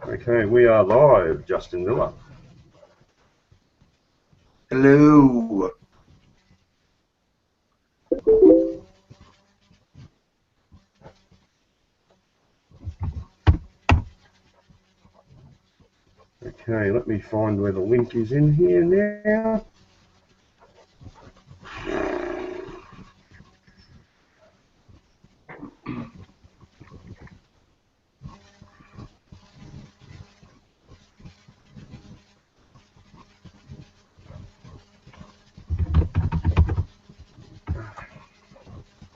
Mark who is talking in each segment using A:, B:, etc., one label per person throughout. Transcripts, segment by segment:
A: Okay, we are live, Justin Miller.
B: Hello.
A: Okay, let me find where the link is in here now.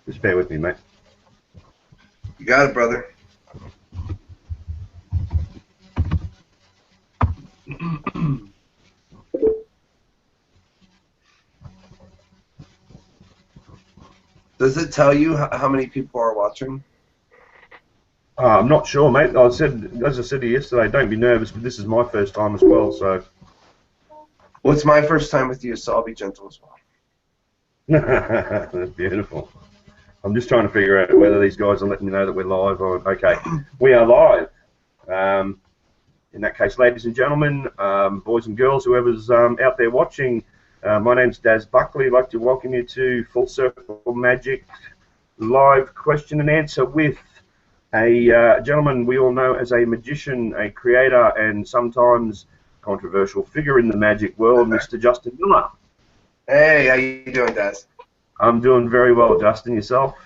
A: Just bear with me, mate.
B: You got it, brother. Does it tell you how many people are watching?
A: I'm not sure, mate. As I said to you yesterday, don't be nervous, but this is my first time as well, so.
B: Well, it's my first time with you, so I'll be gentle as well.
A: That's beautiful. I'm just trying to figure out whether these guys are letting me know that we're live or... Okay, we are live. In that case, ladies and gentlemen, boys and girls, whoever's out there watching, my name's Daz Buckley. I'd like to welcome you to Full Circle Magic live question and answer with a gentleman we all know as a magician, a creator, and sometimes controversial figure in the magic world, Mr. Justin Miller.
B: Hey, how you doing, Daz?
A: I'm doing very well, Justin. Yourself?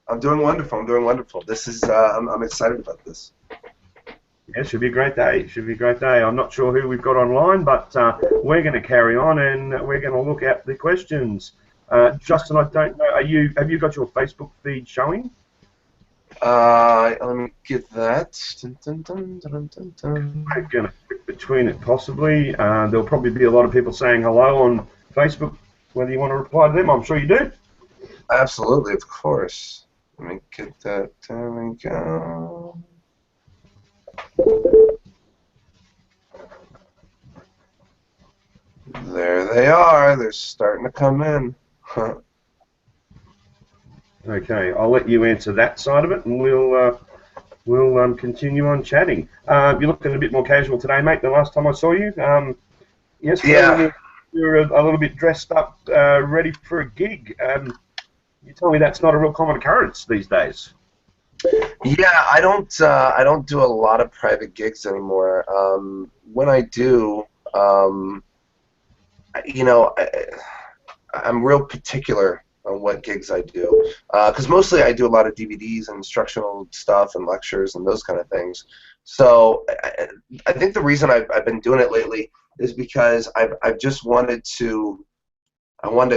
B: I'm doing wonderful. I'm doing wonderful. This is I'm excited about this.
A: Yeah, should be a great day. Should be a great day. I'm not sure who we've got online, but we're going to carry on and we're going to look at the questions. Justin, I don't know. Have you got your Facebook feed showing?
B: Let me get that. Dun, dun, dun, dun, dun, dun.
A: I'm going to click between it possibly. There'll probably be a lot of people saying hello on Facebook. Whether you want to reply to them, I'm sure you do.
B: Absolutely, of course. Let me get that. There we go. There they are. They're starting to come in.
A: Okay, I'll let you answer that side of it, and we'll continue on chatting. You're looking a bit more casual today, mate, than last time I saw you. Yesterday
B: Yeah.
A: you're a little bit dressed up, ready for a gig. You tell me that's not a real common occurrence these days.
B: Yeah, I don't do a lot of private gigs anymore. When I do, I'm real particular on what gigs I do, because mostly I do a lot of DVDs and instructional stuff and lectures and those kind of things. So I think the reason I've been doing it lately is because I've just I wanted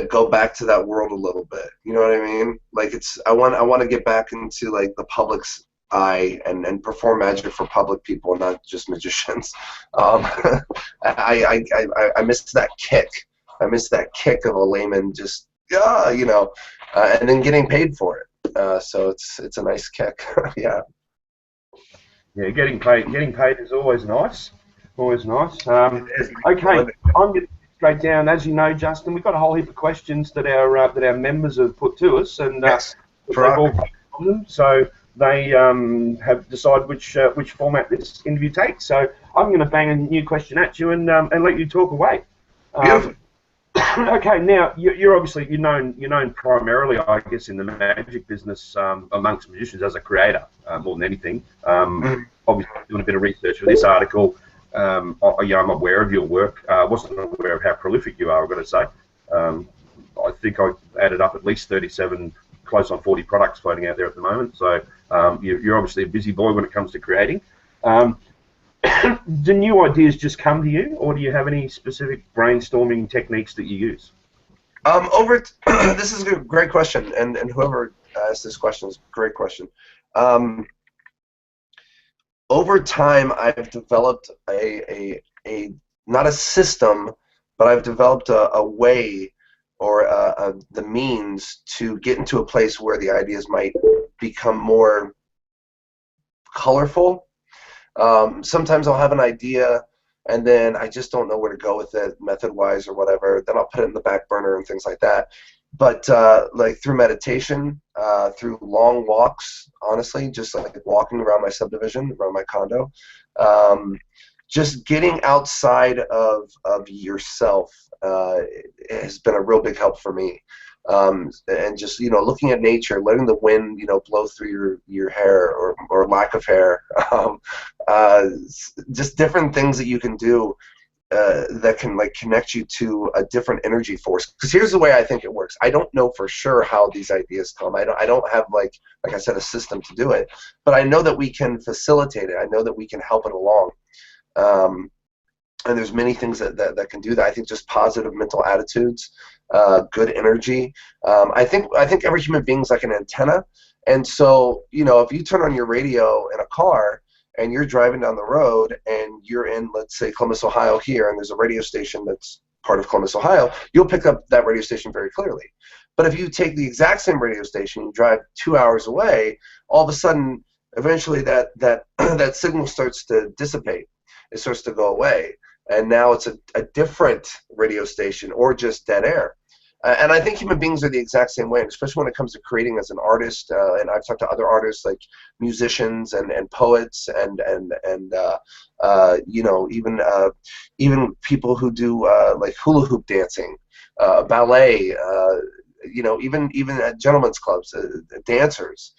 B: to go back to that world a little bit. You know what I mean? Like I want to get back into like the public's eye and perform magic for public people, not just magicians. Um, I missed that kick. I missed that kick of a layman just and then getting paid for it. So it's a nice kick. Yeah.
A: Yeah, getting paid is always nice. Always nice.
B: It is.
A: Okay, I'm going to straight down. As you know, Justin, we've got a whole heap of questions that our members have put to us, and
B: Yes.
A: they've all on them. So they have decided which format this interview takes. So I'm going to bang a new question at you and let you talk away.
B: Beautiful.
A: Okay, now you're obviously you're known primarily, I guess, in the magic business amongst magicians as a creator more than anything. Obviously, doing a bit of research for this article. I'm aware of your work. I wasn't aware of how prolific you are, I've got to say. I think I added up at least 37, close on 40 products floating out there at the moment. So you're obviously a busy boy when it comes to creating. Do new ideas just come to you, or do you have any specific brainstorming techniques that you use?
B: This is a great question, and whoever asked this question is a great question. Over time, I've developed a not a system, but I've developed a way or the means to get into a place where the ideas might become more colorful. Sometimes I'll have an idea and then I just don't know where to go with it method-wise or whatever. Then I'll put it in the back burner and things like that. but like through meditation, through long walks, honestly, just like walking around my subdivision, around my condo, um, just getting outside of yourself has been a real big help for me. And just, looking at nature, letting the wind, blow through your hair or lack of hair, just different things that you can do that can like connect you to a different energy force. Because here's the way I think it works. I don't know for sure how these ideas come. I don't have like I said, a system to do it, but I know that we can facilitate it. I know that we can help it along. And there's many things that can do that. I think just positive mental attitudes, good energy. I think every human being is like an antenna. And so, if you turn on your radio in a car and you're driving down the road and you're in, let's say, Columbus, Ohio here, and there's a radio station that's part of Columbus, Ohio, you'll pick up that radio station very clearly. But if you take the exact same radio station and drive 2 hours away, all of a sudden, eventually that that signal starts to dissipate. It starts to go away. And now it's a different radio station or just dead air. And I think human beings are the exact same way, especially when it comes to creating as an artist. And I've talked to other artists like musicians and poets and even people who do like hula hoop dancing, ballet, even at gentlemen's clubs, dancers.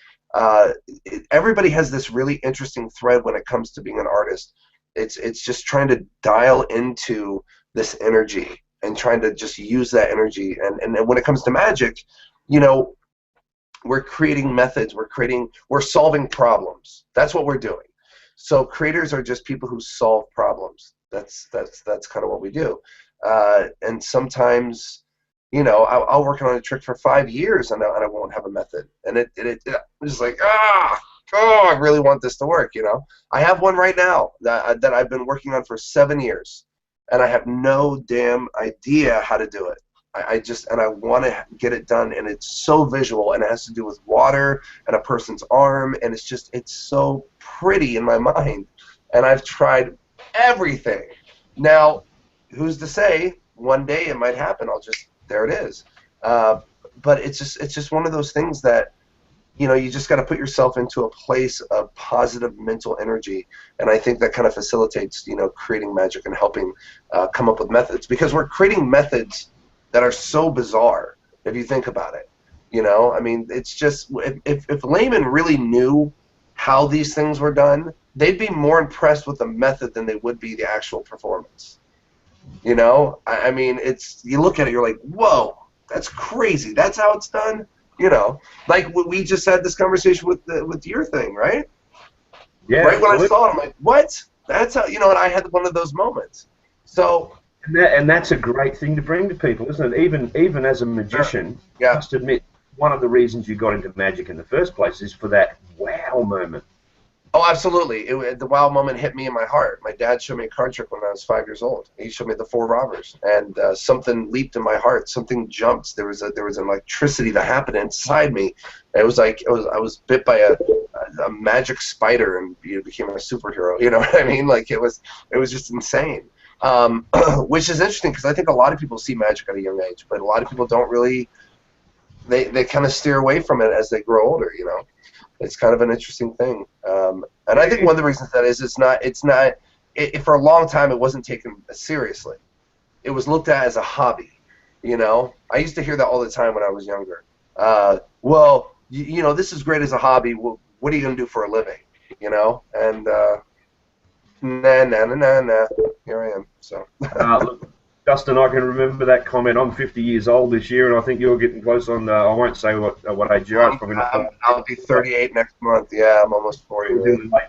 B: Everybody has this really interesting thread when it comes to being an artist. It's just trying to dial into this energy and trying to just use that energy. And when it comes to magic, we're creating methods. We're solving problems. That's what we're doing. So creators are just people who solve problems. That's kind of what we do. And sometimes, I'll work on a trick for 5 years and I won't have a method. And it's just like, I really want this to work, I have one right now that I've been working on for 7 years, and I have no damn idea how to do it. I want to get it done, and it's so visual, and it has to do with water and a person's arm, and it's so pretty in my mind, and I've tried everything. Now, who's to say one day it might happen? There it is. But it's just one of those things that, you just got to put yourself into a place of positive mental energy, and I think that kind of facilitates, creating magic and helping come up with methods, because we're creating methods that are so bizarre if you think about it. I mean, it's just if laymen really knew how these things were done, they'd be more impressed with the method than they would be the actual performance. I mean, you look at it, you're like, whoa, that's crazy. That's how it's done. Like we just had this conversation with your thing, right?
A: Yeah.
B: Right when I saw it, I'm like, what? That's how, and I had one of those moments. So.
A: And that's a great thing to bring to people, isn't it? Even as a magician,
B: yeah.
A: I must admit, one of the reasons you got into magic in the first place is for that wow moment.
B: Oh, absolutely. The wow moment hit me in my heart. My dad showed me a card trick when I was 5 years old. He showed me the 4 robbers, and something leaped in my heart. Something jumped. There was an electricity that happened inside me. It was like I was bit by a magic spider and became a superhero. You know what I mean? Like it was just insane. Which is interesting, because I think a lot of people see magic at a young age, but a lot of people don't really. They kind of steer away from it as they grow older. It's kind of an interesting thing, and I think one of the reasons that is for a long time it wasn't taken seriously. It was looked at as a hobby. I used to hear that all the time when I was younger. Well, this is great as a hobby. Well, what are you going to do for a living? And nah. Here I am. So.
A: Look, Justin, I can remember that comment. I'm 50 years old this year, and I think you're getting close on. I won't say what age you are.
B: I'll be 38 next month. Yeah, I'm almost 40.
A: In the late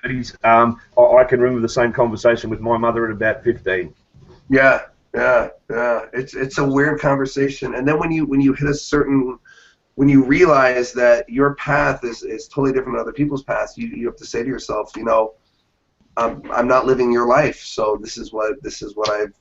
A: 30s. I can remember the same conversation with my mother at about 15.
B: Yeah. It's a weird conversation, and then when you hit a certain, when you realize that your path is totally different than other people's paths, you have to say to yourself, I'm not living your life, so this is what I've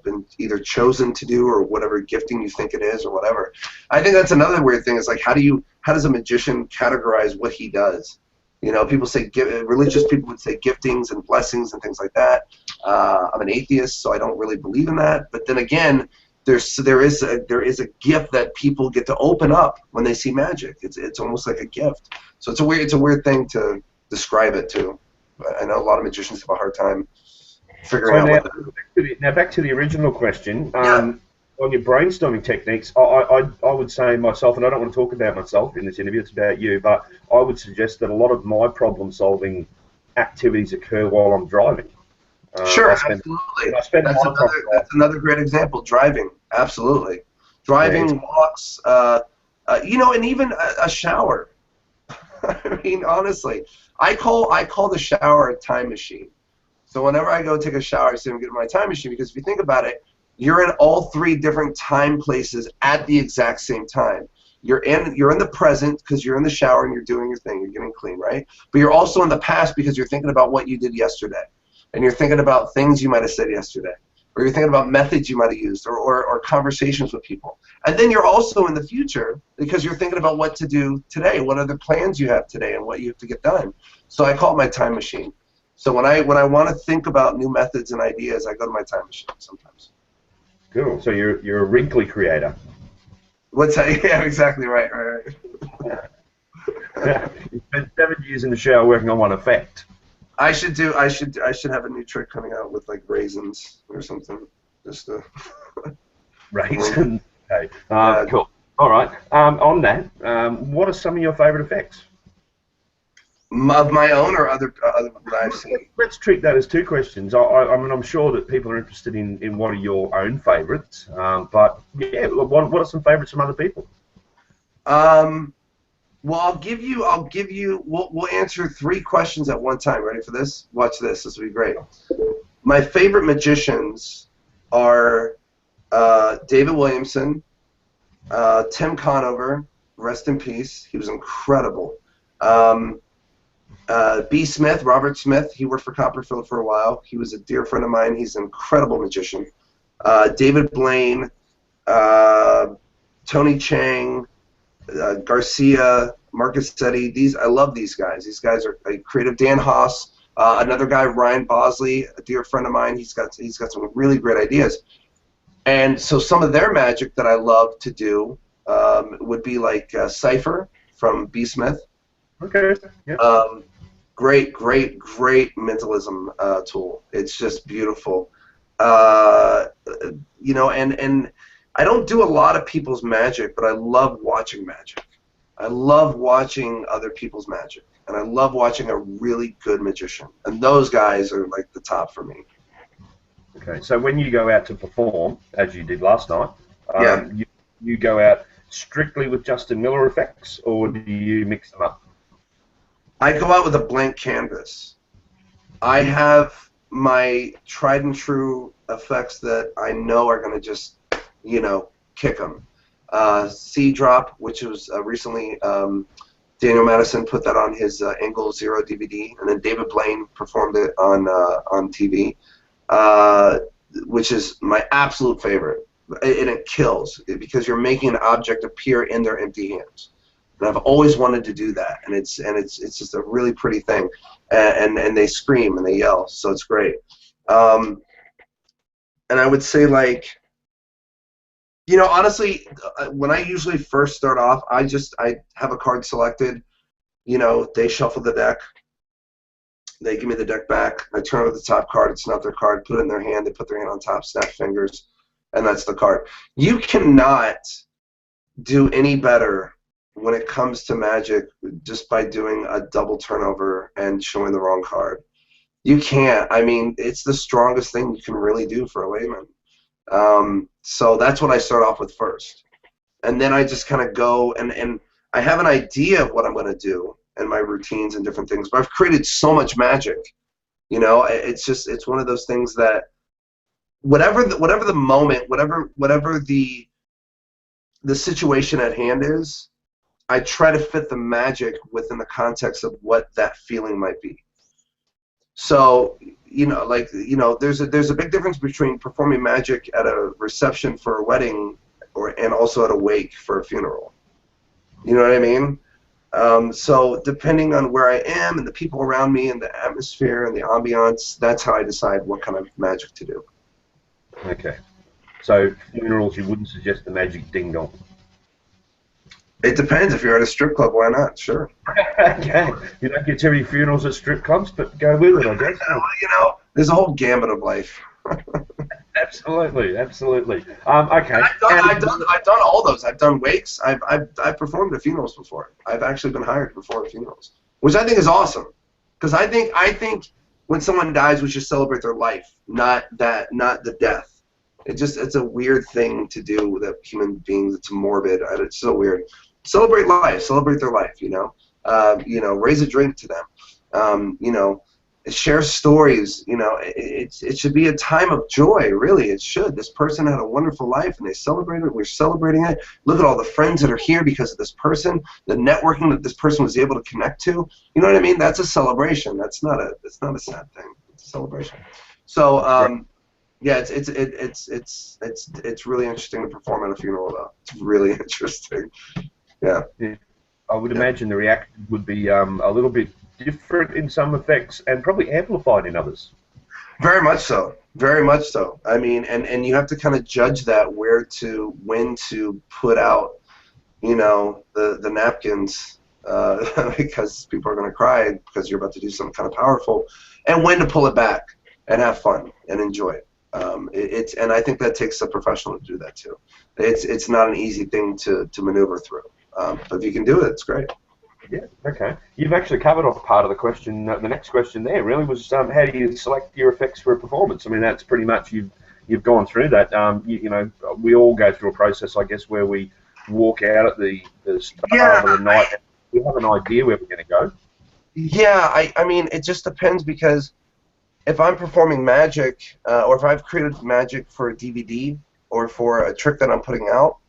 B: been either chosen to do, or whatever gifting you think it is, or whatever. I think that's another weird thing. Is like, how does a magician categorize what he does? People say religious people would say giftings and blessings and things like that. I'm an atheist, so I don't really believe in that. But then again, there is a gift that people get to open up when they see magic. It's almost like a gift. So it's a weird thing to describe it to. I know a lot of magicians have a hard time figuring out
A: now back to the original question.
B: Yeah.
A: On your brainstorming techniques, I would say myself, and I don't want to talk about myself in this interview, it's about you, but I would suggest that a lot of my problem-solving activities occur while I'm driving.
B: Sure, absolutely. That's another great example, driving, absolutely. Driving, walks, and even a shower. I mean, honestly, I call the shower a time machine. So whenever I go take a shower, I say I'm getting my time machine, because if you think about it, you're in all three different time places at the exact same time. You're in the present because you're in the shower and you're doing your thing, you're getting clean, right? But you're also in the past because you're thinking about what you did yesterday, and you're thinking about things you might have said yesterday, or you're thinking about methods you might have used, or conversations with people. And then you're also in the future because you're thinking about what to do today, what other plans you have today, and what you have to get done. So I call it my time machine. So when I want to think about new methods and ideas, I go to my time machine sometimes.
A: Cool. So you're a wrinkly creator.
B: What's that? Yeah, exactly right.
A: You spent 7 years in the shower working on one effect.
B: I should have a new trick coming out with like raisins or something. Just
A: raisins. Okay. Cool. All right. On that, what are some of your favorite effects?
B: Of my own or other that I've seen?
A: Let's treat that as two questions. I mean, I'm sure that people are interested in what are your own favorites, but yeah, what are some favorites from other people?
B: Well, I'll give you. We'll answer 3 questions at one time. Ready for this? Watch this. This will be great. My favorite magicians are David Williamson, Tim Conover. Rest in peace. He was incredible. B. Smith, Robert Smith, he worked for Copperfield for a while. He was a dear friend of mine. He's an incredible magician. David Blaine, Tony Chang, Garcia, Marcus Setti. I love these guys. These guys are creative. Dan Haas, another guy, Ryan Bosley, a dear friend of mine. He's got some really great ideas. And so some of their magic that I love to do would be like Cypher from B. Smith.
A: Okay. Yeah.
B: Great mentalism tool. It's just beautiful. And I don't do a lot of people's magic, but I love watching magic. I love watching other people's magic, and I love watching a really good magician. And those guys are like the top for me.
A: Okay, so when you go out to perform, as you did last night, you go out strictly with Justin Miller effects, or do you mix them up?
B: I go out with a blank canvas. I have my tried and true effects that I know are going to just, kick them. C Drop, which was recently Daniel Madison put that on his Angle Zero DVD, and then David Blaine performed it on TV, which is my absolute favorite. And it kills because you're making an object appear in their empty hands. And I've always wanted to do that, and it's just a really pretty thing, and they scream and they yell, so it's great. And I would say, like, honestly, when I usually first start off, I have a card selected. They shuffle the deck, they give me the deck back, I turn over the top card, it's not their card, put it in their hand, they put their hand on top, snap fingers, and that's the card. You cannot do any better when it comes to magic just by doing a double turnover and showing the wrong card. You can't. I mean, it's the strongest thing you can really do for a layman. So that's what I start off with first. And then I just kind of go, and I have an idea of what I'm going to do and my routines and different things, but I've created so much magic. It's one of those things that whatever the moment, whatever the situation at hand is, I try to fit the magic within the context of what that feeling might be. So, there's a big difference between performing magic at a reception for a wedding and also at a wake for a funeral. You know what I mean? So depending on where I am and the people around me and the atmosphere and the ambiance, that's how I decide what kind of magic to do.
A: Okay. So funerals, you wouldn't suggest the magic ding dong.
B: It depends. If you're at a strip club, why not? Sure.
A: Okay. You don't get too many funerals at strip clubs, but go with it, I guess.
B: There's a whole gambit of life.
A: Absolutely, absolutely. Okay.
B: I've done all those. I've done wakes. I've performed at funerals before. I've actually been hired to perform at funerals, which I think is awesome. Because I think when someone dies, we should celebrate their life, not the death. It's a weird thing to do with human beings. It's morbid. It's so weird. Celebrate life. Celebrate their life. Raise a drink to them. Share stories. It should be a time of joy. Really, it should. This person had a wonderful life, and they celebrated it. We're celebrating it. Look at all the friends that are here because of this person. The networking that this person was able to connect to. You know what I mean? That's a celebration. That's not a sad thing. It's a celebration. So, yeah, it's really interesting to perform at a funeral, though. It's really interesting. Yeah.
A: I would imagine the reaction would be a little bit different in some effects and probably amplified in others.
B: Very much so. Very much so. I mean, and you have to kind of judge that when to put out, the napkins because people are going to cry because you're about to do something kind of powerful, and when to pull it back and have fun and enjoy it. And I think that takes a professional to do that too. It's not an easy thing to maneuver through. But if you can do it, it's great.
A: Yeah, okay. You've actually covered off part of the question. The next question there really was how do you select your effects for a performance? I mean, that's pretty much you've gone through that. We all go through a process, I guess, where we walk out at the start of the night. We have an idea where we're going to go.
B: Yeah, I mean, it just depends that if I'm performing magic or if I've created magic for a DVD or for a trick that I'm putting out,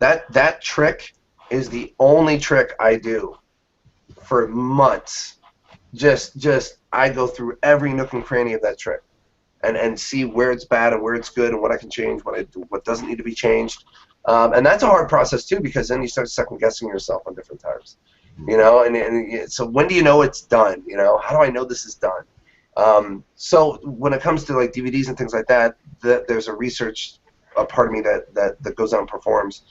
B: that trick is the only trick I do for months. Just I go through every nook and cranny of that trick and see where it's bad and where it's good and what I can change, what doesn't need to be changed. And that's a hard process too, because then you start second guessing yourself on different times. And so when do you know it's done? How do I know this is done? So when it comes to like DVDs and things like that, there's a part of me that goes out and performs.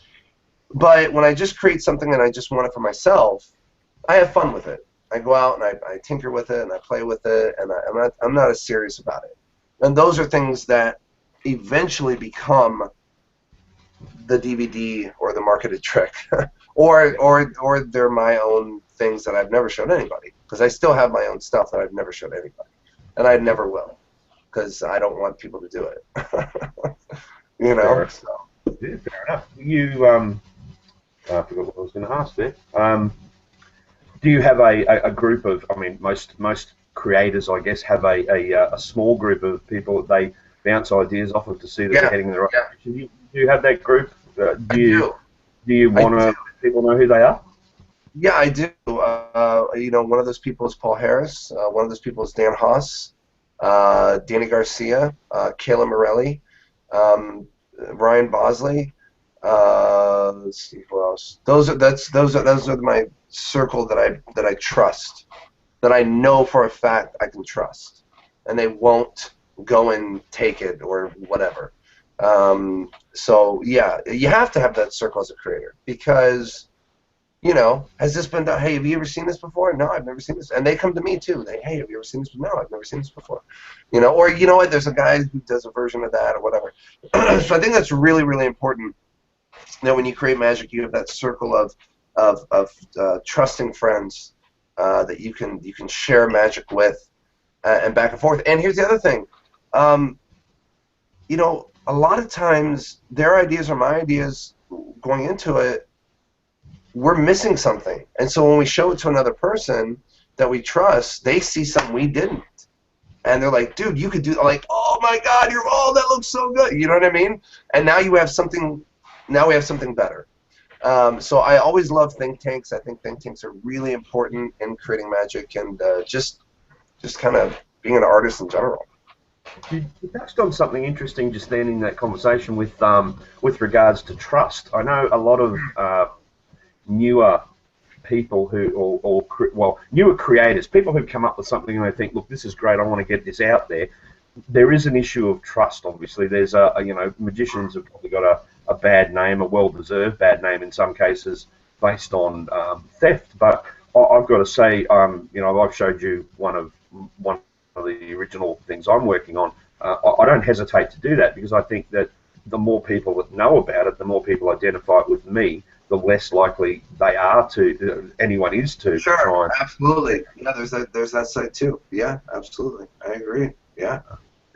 B: But when I just create something and I just want it for myself, I have fun with it. I go out and I tinker with it and I play with it, and I'm not as serious about it. And those are things that eventually become the DVD or the marketed trick, or they're my own things that I've never shown anybody, because I still have my own stuff that I've never shown anybody, and I never will, because I don't want people to do it.
A: Fair.
B: So.
A: Yeah, fair enough. I forgot what I was going to ask there. Do you have a group of? I mean, most creators, I guess, have a small group of people that they bounce ideas off of to see that they're heading in the right direction. Do you have that group? Do you want to let people know who they are?
B: Yeah, I do. One of those people is Paul Harris. One of those people is Dan Haas, Danny Garcia, Kayla Morelli, Ryan Bosley. Let's see who else. Those are my circle that I trust, that I know for a fact I can trust, and they won't go and take it or whatever. So yeah, you have to have that circle as a creator, because has this been done? Hey, have you ever seen this before? No, I've never seen this. And they come to me too. Hey, have you ever seen this? No, I've never seen this before. Or you know what? There's a guy who does a version of that or whatever. So I think that's really, really important. When you create magic, you have that circle of trusting friends that you can share magic with, and back and forth. And here's the other thing. A lot of times their ideas are my ideas going into it. We're missing something, and so when we show it to another person that we trust, they see something we didn't, and they're like, "Dude, you could do." Like, "Oh my God, that looks so good." You know what I mean? And now you have something. Now we have something better. So I always love think tanks. I think think tanks are really important in creating magic and just kind of being an artist in general.
A: You touched on something interesting just then in that conversation with regards to trust. I know a lot of newer people newer creators, people who come up with something and they think, look, this is great, I want to get this out there. there is an issue of trust. Obviously, there's you know, magicians have probably got a bad name, a well-deserved bad name in some cases, based on theft. But I've got to say, you know, I've showed you one of the original things I'm working on. I don't hesitate to do that because I think that the more people that know about it, the more people identify it with me, the less likely they are to, anyone is to
B: Sure,
A: try and.
B: absolutely. Yeah, there's that side too. Yeah, absolutely. I agree. Yeah,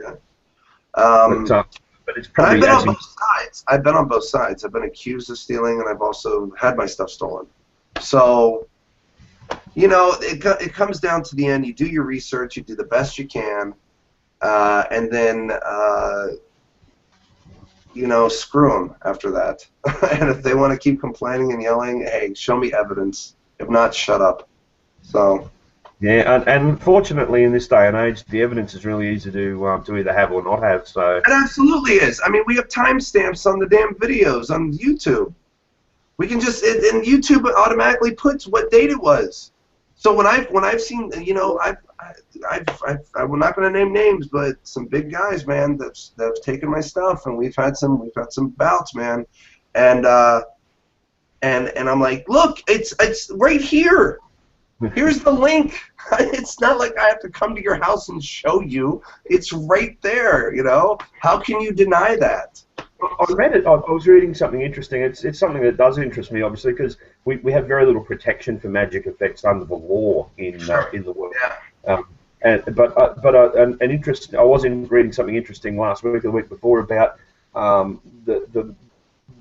B: yeah.
A: But, but it's
B: And I've
A: probably
B: been
A: as
B: on both sides. I've been on both sides. I've been accused of stealing, and I've also had my stuff stolen. So, you know, it comes down to the end. You do your research, you do the best you can, and then, you know, screw them after that. And if they want to keep complaining and yelling, hey, show me evidence. If not, shut up. So.
A: yeah, and fortunately in this day and age, the evidence is really easy to either have or not have. So
B: It absolutely is. I mean, we have timestamps on the damn videos on YouTube. We can just, and YouTube automatically puts what date it was. So when I've seen, you know, I'm not going to name names, but some big guys, man, that's taken my stuff, and we've had some bouts, man, and I'm like, look, it's right here. Here's the link. It's not like I have to come to your house and show you. It's right there, you know? How can you deny that?
A: I read it. I was reading something interesting. It's something that does interest me, obviously, because we have very little protection for magic effects under the law in the world.
B: Yeah.
A: An interest. I was reading something interesting last week or the week before about the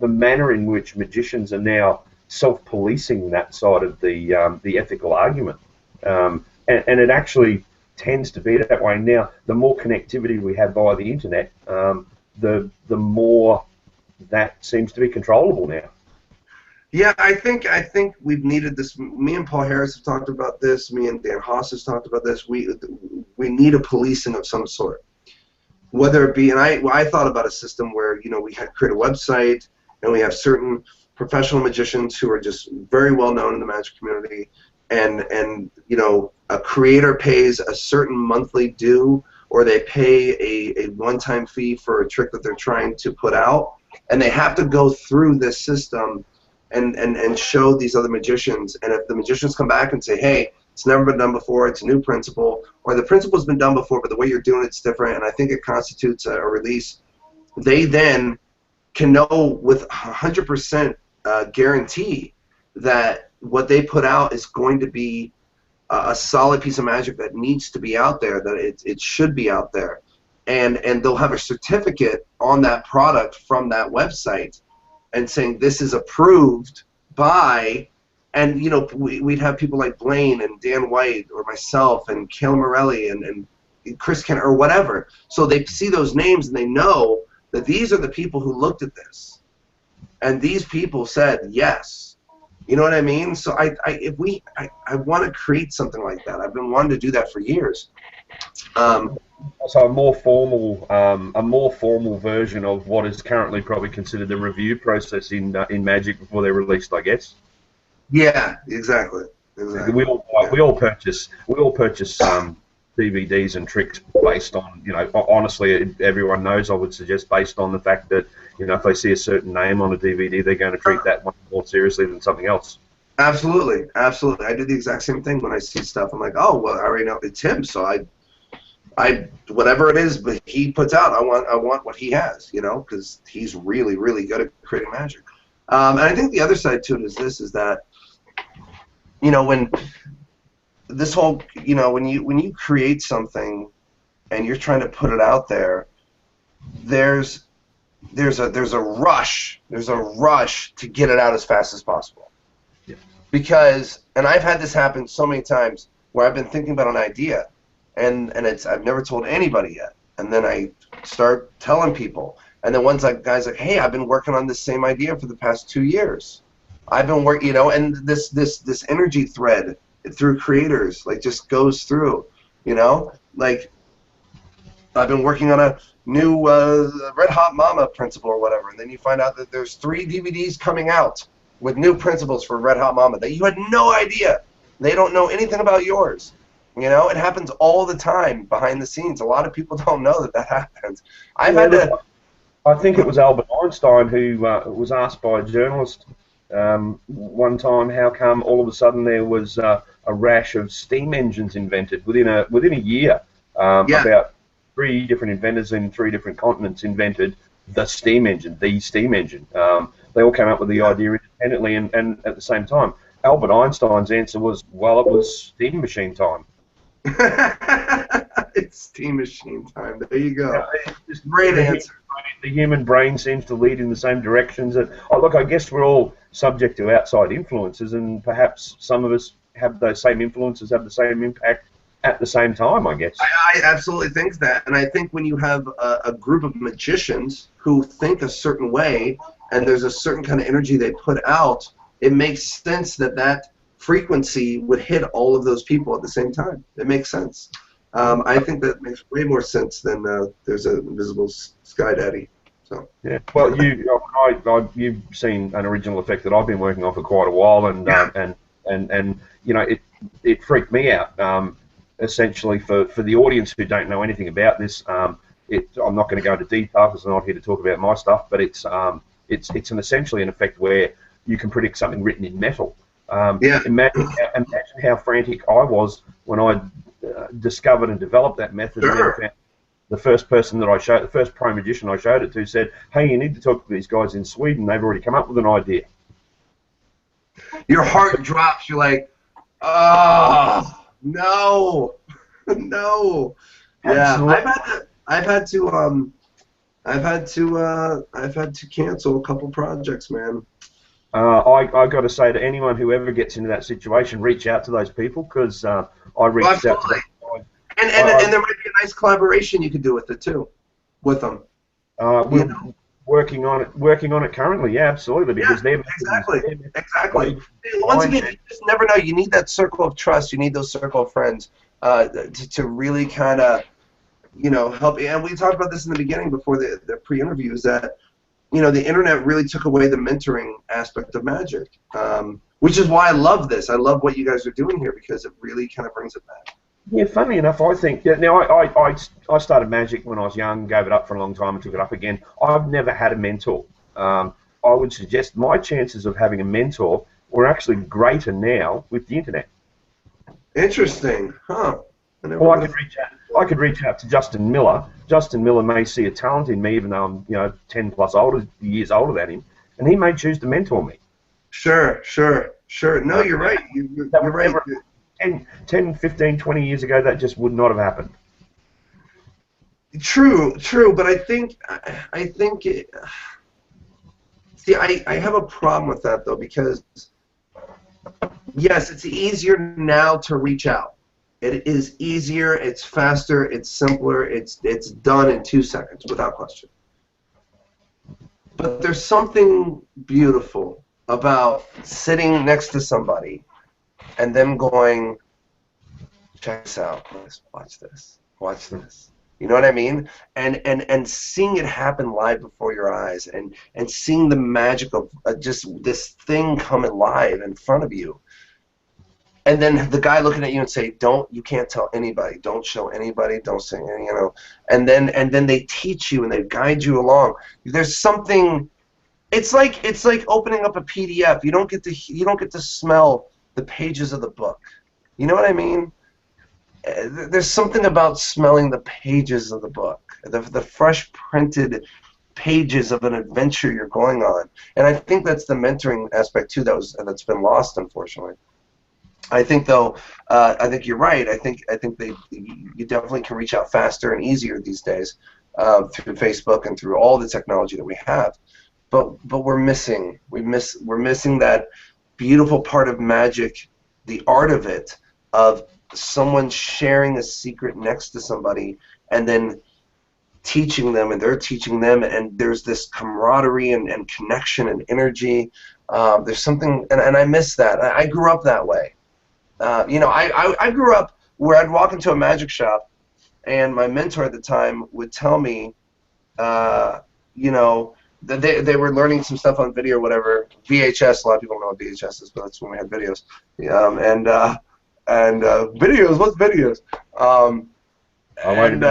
A: manner in which magicians are now self-policing that side of the ethical argument, and it actually tends to be that way now. The more connectivity we have via the internet, the more that seems to be controllable now.
B: Yeah, I think we've needed this. Me and Paul Harris have talked about this. Me and Dan Haas has talked about this. We need a policing of some sort, whether it be. And I thought about a system where, you know, we create a website and we have certain professional magicians who are just very well known in the magic community, and you know, a creator pays a certain monthly due, or they pay a one-time fee for a trick that they're trying to put out, and they have to go through this system and show these other magicians. And if the magicians come back and say, hey, it's never been done before, it's a new principle, or the principle's been done before, but the way you're doing it's different, and I think it constitutes a release, they then can know with 100% guarantee that what they put out is going to be a solid piece of magic that needs to be out there, that it should be out there. And they'll have a certificate on that product from that website and saying this is approved by, and you know, we'd have people like Blaine and Dan White or myself and Kayla Morelli and Chris Kenner or whatever. So they see those names and they know that these are the people who looked at this, and these people said yes. You know what I mean? So I want to create something like that. I've been wanting to do that for years.
A: So a more formal version of what is currently probably considered the review process in Magic before they're released, I guess.
B: Yeah, exactly.
A: We all purchase DVDs and tricks based on, you know, honestly, everyone knows, I would suggest, based on the fact that, you know, if they see a certain name on a DVD, they're going to treat that one more seriously than something else.
B: Absolutely, absolutely. I do the exact same thing when I see stuff. I'm like, oh, well, I already know it's him, so I whatever it is, but he puts out, I want what he has, you know, because he's really, really good at creating magic. And I think the other side to it is that, you know, when this whole, you know, when you create something and you're trying to put it out there, there's a rush to get it out as fast as possible.
A: Yeah.
B: Because, and I've had this happen so many times where I've been thinking about an idea, and I've never told anybody yet, and then I start telling people, and then one's like, guys like, hey, I've been working on this same idea for the past 2 years. I've been working, you know, and this energy thread through creators like just goes through, you know, like I've been working on a new Red Hot Mama principle or whatever, and then you find out that there's 3 DVDs coming out with new principles for Red Hot Mama that you had no idea. They don't know anything about yours. You know, it happens all the time behind the scenes. A lot of people don't know that that happens. I've
A: Yeah,
B: had
A: look,
B: to.
A: I think it was Albert Einstein who was asked by a journalist one time how come all of a sudden there was a rash of steam engines invented within a year.
B: Yeah,
A: About three different inventors in three different continents invented the steam engine, they all came up with the
B: yeah.
A: idea independently and at the same time. Albert Einstein's answer was, well, it was steam machine time.
B: It's Steam Machine time. There you
A: Yeah,
B: go.
A: just
B: Great
A: the
B: answer.
A: the human brain seems to lead in the same directions. And look, I guess we're all subject to outside influences, and perhaps some of us have those same influences, have the same impact at the same time. I guess.
B: I absolutely think that, and I think when you have a group of magicians who think a certain way, and there's a certain kind of energy they put out, it makes sense that that frequency would hit all of those people at the same time. It makes sense. I think that makes way more sense than there's an invisible sky daddy. So
A: Yeah. Well, you've seen an original effect that I've been working on for quite a while, and
B: yeah,
A: it freaked me out. Essentially, for the audience who don't know anything about this, I'm not going to go into detail because I'm not here to talk about my stuff. But it's essentially an effect where you can predict something written in metal.
B: yeah,
A: Imagine how frantic I was when I discovered and developed that method, and then
B: sure.
A: found the first person that I showed, the first pro magician I showed it to, said, "Hey, you need to talk to these guys in Sweden. They've already come up with an idea."
B: Your heart drops. You're like, oh no, no. Yeah,
A: Absolutely.
B: I've had to cancel a couple projects, man.
A: I got to say to anyone who ever gets into that situation, reach out to those people because I
B: Well,
A: reached out to
B: absolutely.
A: those guys.
B: And there might be a nice collaboration you could do with it too, with them. You
A: We're
B: know?
A: working on it currently. Yeah, absolutely,
B: Yeah,
A: because
B: exactly, exactly.
A: they
B: Once
A: define
B: again,
A: it.
B: you just never know. You need that circle of trust. You need those circle of friends to really kind of, help. And we talked about this in the beginning before the pre-interviews that, the internet really took away the mentoring aspect of magic, which is why I love this. I love what you guys are doing here because it really kind of brings it back.
A: Yeah, funny enough, I think. Yeah, now, I started magic when I was young, gave it up for a long time, and took it up again. I've never had a mentor. I would suggest my chances of having a mentor were actually greater now with the internet.
B: Interesting, huh? I never
A: Well,
B: would have.
A: I could reach out to Justin Miller. Justin Miller may see a talent in me, even though I'm 10 plus years older than him, and he may choose to mentor me.
B: Sure, sure, sure. No,
A: Uh,
B: you're right.
A: that
B: You're
A: would
B: right.
A: never 10, 15, 20 years ago. That just would not have happened.
B: True, true. But I think. See, I have a problem with that though because yes, it's easier now to reach out. It is easier. It's faster. It's simpler. It's done in 2 seconds without question. But there's something beautiful about sitting next to somebody and them going, check this out, watch this. You know what I mean? And seeing it happen live before your eyes, and seeing the magic of just this thing come alive in front of you, and then the guy looking at you and say, you can't tell anybody, don't show anybody, don't say any, and then they teach you and they guide you along. There's something. It's like opening up a PDF. You don't get to smell the pages of the book. You know what I mean? There's something about smelling the pages of the book, the fresh printed pages of an adventure you're going on, and I think that's the mentoring aspect too that's been lost, unfortunately. I think though, I think you're right. I think you definitely can reach out faster and easier these days through Facebook and through all the technology that we have, but we're missing that beautiful part of magic, the art of it, of someone sharing a secret next to somebody and then teaching them and they're teaching them, and there's this camaraderie and connection and energy. There's something, and I miss that. I grew up that way. I grew up where I'd walk into a magic shop and my mentor at the time would tell me, that they were learning some stuff on video or whatever. VHS, a lot of people don't know what VHS is, but that's when we had videos. And videos, what's videos?
A: mentioned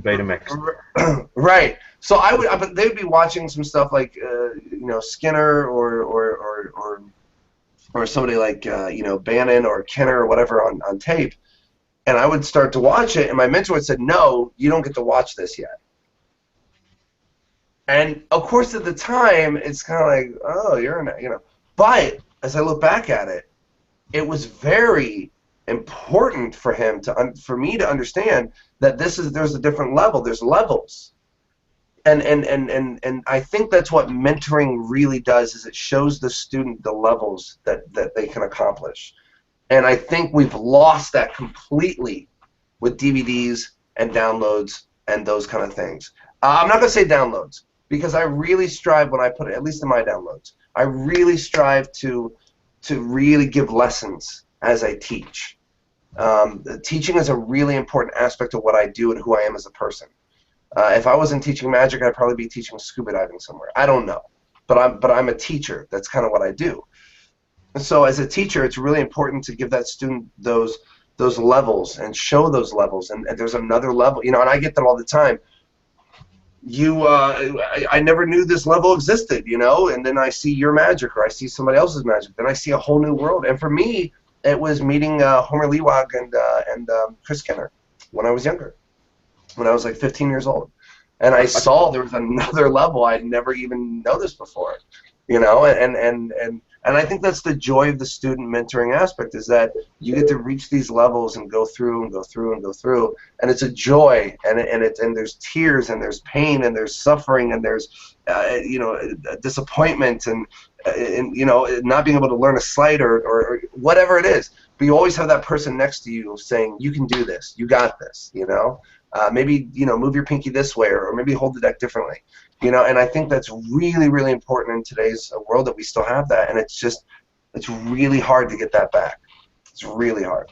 A: Betamax.
B: Right. So but they'd be watching some stuff like Skinner or somebody like Bannon or Kenner or whatever on tape, and I would start to watch it, and my mentor would say, "No, you don't get to watch this yet." And of course, at the time, it's kind of like, "Oh, you're in," But as I look back at it, it was very important for him for me to understand that there's a different level. There's levels. And I think that's what mentoring really does, is it shows the student the levels that they can accomplish. And I think we've lost that completely with DVDs and downloads and those kind of things. I'm not going to say downloads, because I really strive when I put it, at least in my downloads, I really strive to really give lessons as I teach. Teaching is a really important aspect of what I do and who I am as a person. If I wasn't teaching magic, I'd probably be teaching scuba diving somewhere. I don't know, but I'm a teacher. That's kind of what I do. And so as a teacher, it's really important to give that student those levels and show those levels. And there's another level, and I get that all the time. I never knew this level existed, and then I see your magic, or I see somebody else's magic. Then I see a whole new world. And for me, it was meeting Homer Lewag and Chris Kenner when I was younger, when I was like 15 years old. And I saw there was another level I'd never even noticed before, and I think that's the joy of the student mentoring aspect, is that you get to reach these levels and go through and go through and go through, and it's a joy, and there's tears, and there's pain, and there's suffering, and there's disappointment, and not being able to learn a sleight or whatever it is. But you always have that person next to you saying, "You can do this. You got this." Maybe move your pinky this way, or maybe hold the deck differently. And I think that's really, really important in today's world, that we still have that, and it's really hard to get that back. It's really hard.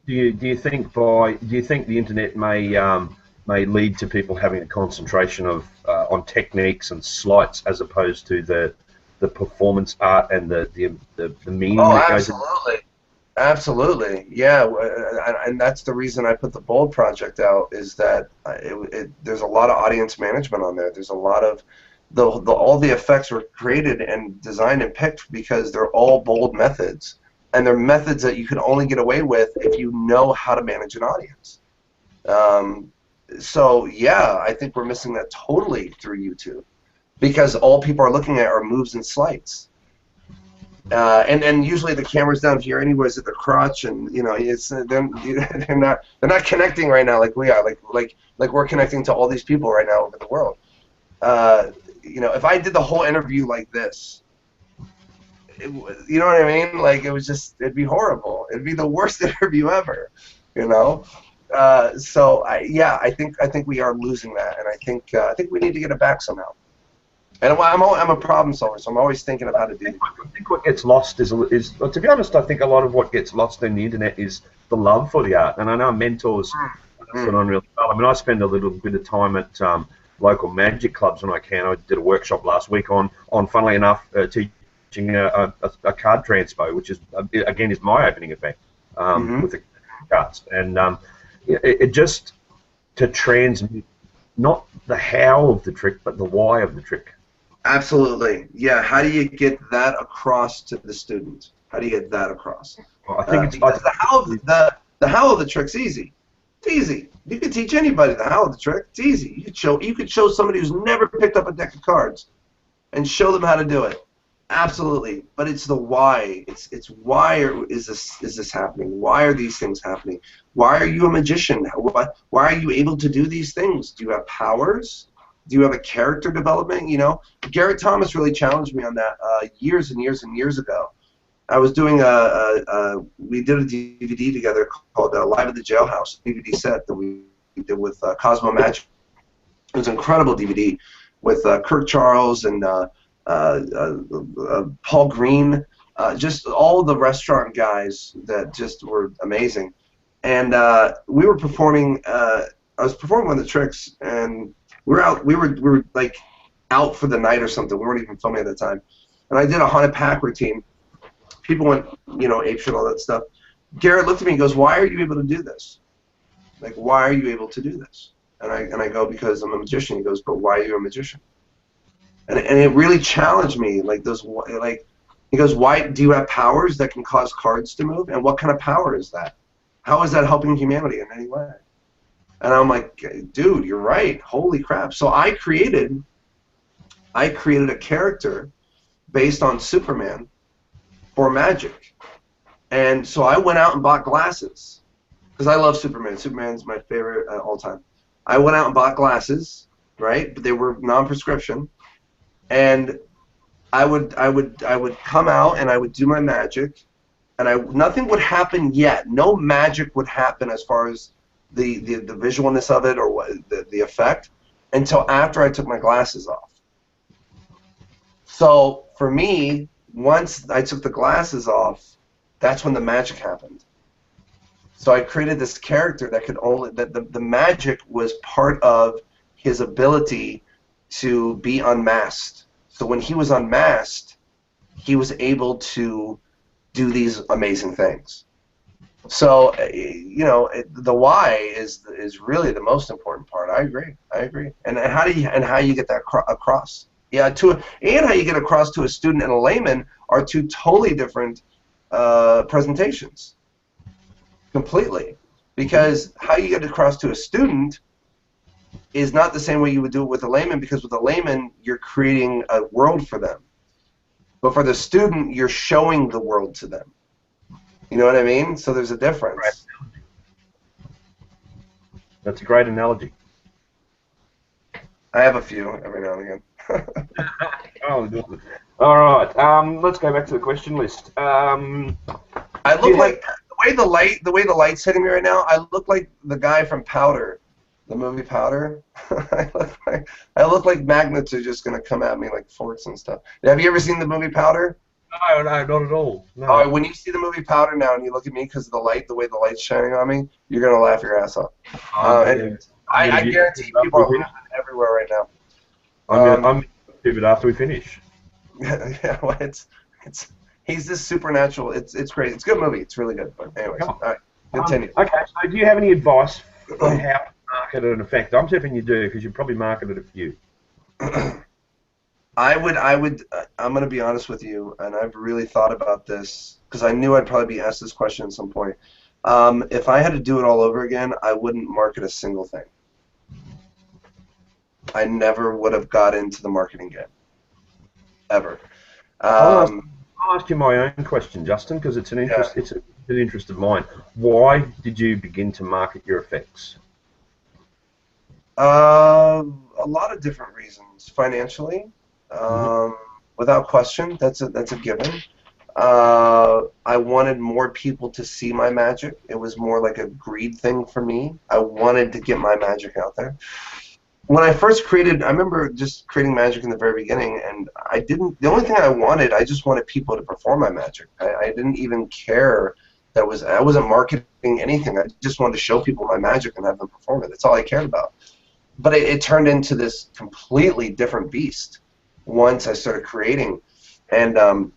A: Do you think the internet may lead to people having a concentration on techniques and sleights, as opposed to the performance art and the meaning that goes in?
B: Absolutely, yeah, and that's the reason I put the Bold project out, is that there's a lot of audience management on there. There's a lot of all the effects were created and designed and picked because they're all Bold methods, and they're methods that you can only get away with if you know how to manage an audience. So yeah, I think we're missing that totally through YouTube, because all people are looking at are moves and sleights. And usually the camera's down here anyways at the crotch, and it's they're not connecting right now like we are, like we're connecting to all these people right now over the world. If I did the whole interview like this, you know what I mean? Like, it'd be horrible. It'd be the worst interview ever, So I think we are losing that, and I think we need to get it back somehow. And I'm a problem solver, so I'm always thinking of how to do it.
A: I think what gets lost is, to be honest, I think a lot of what gets lost in the internet is the love for the art. And I know mentors put on really well. I mean, I spend a little bit of time at local magic clubs when I can. I did a workshop last week on funnily enough, teaching a card transpo, which is again is my opening event with the cards, and it just to transmit not the how of the trick, but the why of the trick.
B: Absolutely, yeah. How do you get that across to the student? How do you get that across?
A: Well, I think
B: the how of the trick's easy. It's easy. You can teach anybody the how of the trick. It's easy. You could show somebody who's never picked up a deck of cards and show them how to do it. Absolutely. But it's the why. It's why is this happening? Why are these things happening? Why are you a magician? Why are you able to do these things? Do you have powers? Do you have a character development? Garrett Thomas really challenged me on that years and years and years ago. I was doing we did a DVD together called Live at the Jailhouse, a DVD set that we did with Cosmo Magic. It was an incredible DVD with Kirk Charles and Paul Green, just all the restaurant guys that just were amazing. And we were performing. I was performing one of the tricks, and we were like out for the night or something. We weren't even filming at the time. And I did a haunted pack routine. People went, apeshit, all that stuff. Garrett looked at me and goes, "Why are you able to do this? Like, why are you able to do this?" And I go, "Because I'm a magician." He goes, "But why are you a magician?" And it really challenged me. Like he goes, "Why do you have powers that can cause cards to move? And what kind of power is that? How is that helping humanity in any way?" And I'm like, "Dude, you're right. Holy crap!" So I created a character based on Superman for magic. And so I went out and bought glasses because I love Superman. Superman's my favorite all time. I went out and bought glasses, right? But they were non-prescription, and I would come out and I would do my magic, and nothing would happen yet. No magic would happen as far as the visualness of it or what, the effect until after I took my glasses off. So for me, once I took the glasses off, that's when the magic happened. So I created this character that could only the magic was part of his ability to be unmasked. So when he was unmasked, he was able to do these amazing things. So the why is really the most important part. I agree. And how you get that across? Yeah, and how you get across to a student and a layman are two totally different presentations. Completely. Because how you get across to a student is not the same way you would do it with a layman, because with a layman, you're creating a world for them. But for the student, you're showing the world to them. You know what I mean? So there's a difference.
A: That's a great analogy.
B: I have a few every now and again.
A: Oh, good. All right. Let's go back to the question list.
B: I look like the way the light's hitting me right now. I look like the guy from Powder, the movie Powder. I look like magnets are just gonna come at me like forks and stuff. Have you ever seen the movie Powder?
A: No, not at all. No.
B: Oh, when you see the movie Powder now and you look at me because of the light, the way the light's shining on me, you're gonna laugh your ass off. I guarantee people are laughing everywhere right now.
A: I'm do it after we finish.
B: Yeah, well, he's this supernatural. It's great. It's a good movie. It's really good. But anyways, all right, continue.
A: Okay, so do you have any advice for how to market an effect? I'm tipping you do, because you probably marketed a few.
B: I'm going to be honest with you, and I've really thought about this because I knew I'd probably be asked this question at some point. If I had to do it all over again, I wouldn't market a single thing. I never would have got into the marketing game, ever.
A: I'll ask you my own question, Justin, because it's an interest. Yeah. It's an interest of mine. Why did you begin to market your effects?
B: A lot of different reasons. Financially, without question, that's a given. I wanted more people to see my magic. It was more like a greed thing for me. I wanted to get my magic out there. When I first created, I remember just creating magic in the very beginning, and the only thing I just wanted people to perform my magic. I didn't even care I wasn't marketing anything. I just wanted to show people my magic and have them perform it. That's all I cared about. But it turned into this completely different beast once I started creating. And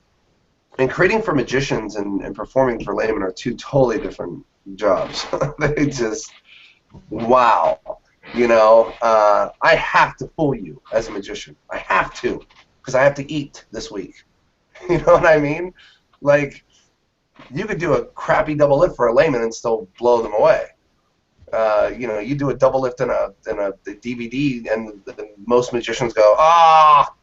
B: creating for magicians and performing for laymen are two totally different jobs. They just, wow. I have to fool you as a magician. I have to, because I have to eat this week. You know what I mean? Like, you could do a crappy double lift for a layman and still blow them away. You do a double lift in a DVD, and most magicians go,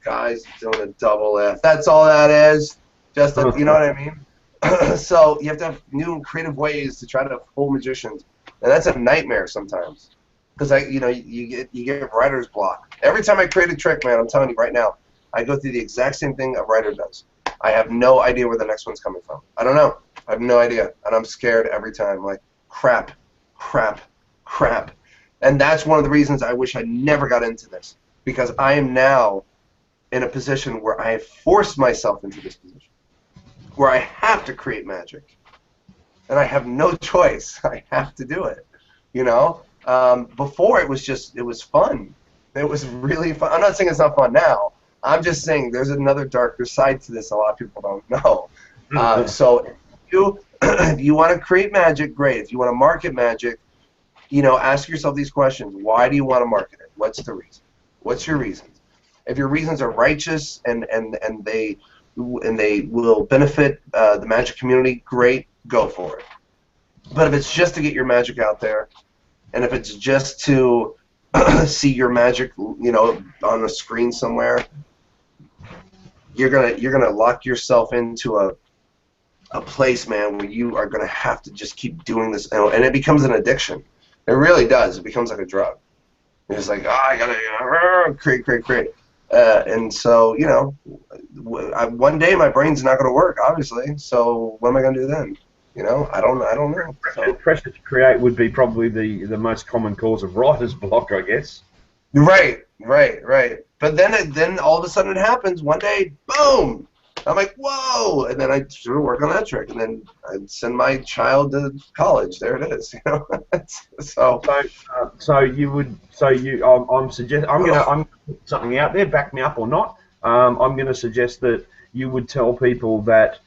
B: guys, doing a double lift. That's all that is. Just you know what I mean? So you have to have new and creative ways to try to fool magicians, and that's a nightmare sometimes. Because you get writer's block. Every time I create a trick, man, I'm telling you right now, I go through the exact same thing a writer does. I have no idea where the next one's coming from. I don't know. I have no idea, and I'm scared every time. Like, crap. And that's one of the reasons I wish I never got into this, because I am now in a position where I have forced myself into this position, where I have to create magic, and I have no choice. I have to do it. Before it was fun. It was really fun. I'm not saying it's not fun now. I'm just saying there's another darker side to this a lot of people don't know. So if you want to create magic, great. If you want to market magic, ask yourself these questions. Why do you want to market it? What's the reason? What's your reasons? If your reasons are righteous and they will benefit the magic community, great, go for it. But if it's just to get your magic out there, and if it's just to see your magic, on a screen somewhere, you're gonna lock yourself into a place, man, where you are gonna have to just keep doing this, and it becomes an addiction. It really does. It becomes like a drug. It's like, I gotta create. And so, one day my brain's not gonna work, obviously. So what am I gonna do then? I don't know. So.
A: Pressure to create would be probably the most common cause of writer's block, I guess.
B: Right. But then all of a sudden it happens. One day, boom! I'm like, whoa! And then I sort of work on that trick, and then I send my child to college. There it is. I'm gonna put something out there. Back me up or not. I'm gonna suggest that you would tell people that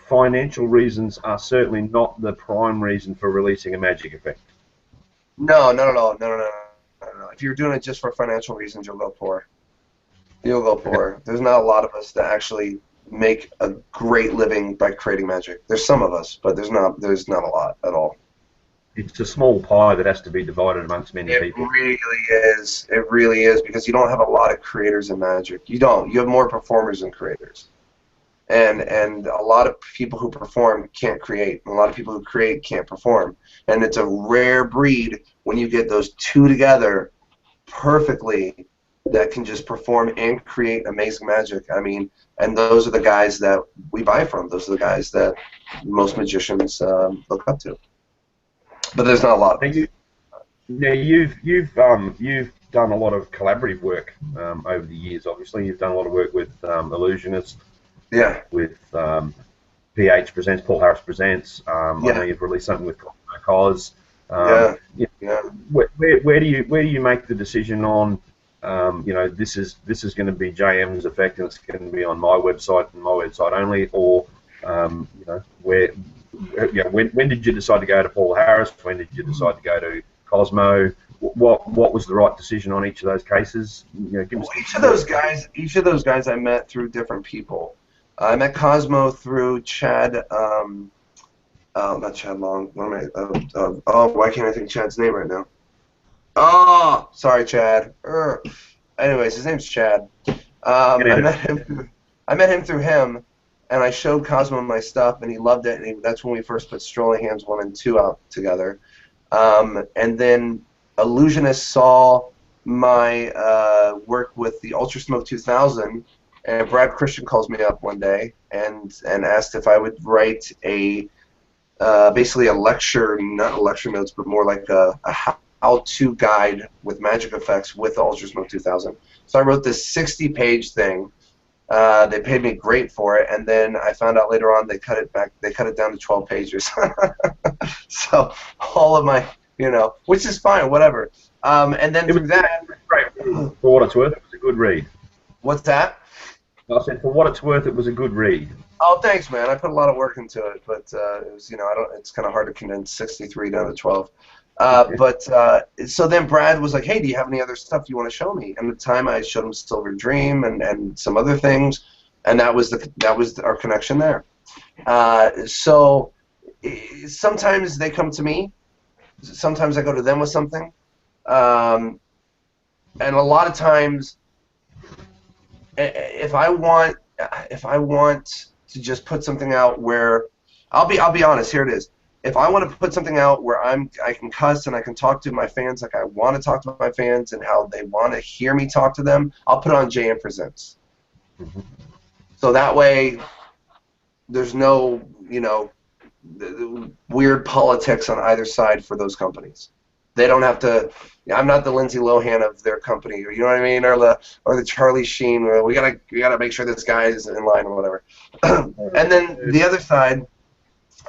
B: financial reasons are certainly not the prime reason for releasing a magic effect. No, not at all. No. If you're doing it just for financial reasons, you'll go poor. There's not a lot of us that actually make a great living by creating magic. There's some of us, but there's not a lot at all.
A: It's a small pie that has to be divided amongst many people.
B: It really is, because you don't have a lot of creators in magic. You have more performers than creators. And a lot of people who perform can't create. And a lot of people who create can't perform. And it's a rare breed when you get those two together perfectly that can just perform and create amazing magic. I mean, and those are the guys that we buy from. Those are the guys that most magicians look up to. But there's not a lot.
A: You've done a lot of collaborative work over the years. Obviously, you've done a lot of work with Illusionist.
B: Yeah.
A: With PH Presents, Paul Harris Presents. I know you've released something with Cos. Where do you make the decision on? This is going to be JM's effect, and it's going to be on my website and my website only, or when did you decide to go to Paul Harris? When did you decide to go to Cosmo? What was the right decision on each of those cases?
B: Each of those guys I met through different people. I met Cosmo through Chad. Not Chad Long. What am I? Why can't I think of Chad's name right now? Oh, sorry, Chad. Anyways, his name's Chad. I met him through him, and I showed Cosmo my stuff, and he loved it. And that's when we first put Strolling Hands 1 and 2 out together. And then Illusionist saw my work with the Ultra Smoke 2000. And Brad Christian calls me up one day and asked if I would write basically a lecture, not lecture notes, but more like a how-to guide with magic effects with the Ultra Smoke 2000. So I wrote this 60-page thing. They paid me great for it, and then I found out later on they cut it back. They cut it down to 12 pages. So all of my, which is fine, whatever. And then through that,
A: for what it's worth, it was a good read.
B: What's that?
A: I said, for what it's worth, it was a good read.
B: Oh, thanks, man. I put a lot of work into it, but it was, it's kind of hard to condense 63 down to 12. So then Brad was like, hey, do you have any other stuff you want to show me? And at the time, I showed him Silver Dream and some other things, and that was our connection there. So sometimes they come to me. Sometimes I go to them with something. And a lot of times, if I want to just put something out where I'll be honest, here it is. If I want to put something out where I can cuss and I can talk to my fans like I want to talk to my fans and how they want to hear me talk to them, I'll put it on JM Presents. Mm-hmm. So that way there's no, weird politics on either side for those companies. They don't have to. I'm not the Lindsay Lohan of their company, you know what I mean, or the Charlie Sheen. Where we gotta make sure this guy is in line or whatever. And then the other side,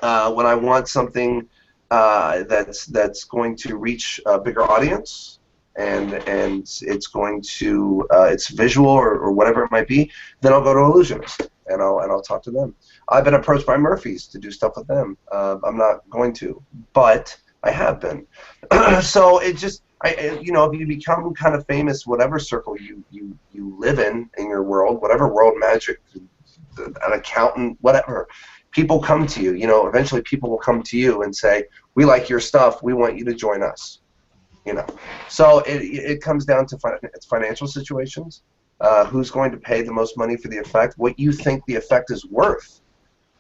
B: when I want something that's going to reach a bigger audience, and it's going to it's visual or whatever it might be, then I'll go to Illusionist. and I'll talk to them. I've been approached by Murphys to do stuff with them. I'm not going to, but I have been. So it just, you know, if you become kind of famous, whatever circle you live in your world, whatever world magic, an accountant, whatever, people come to you. You know, eventually people will come to you and say, we like your stuff, we want you to join us. You know, so it comes down to financial situations. Who's going to pay the most money for the effect? What you think the effect is worth,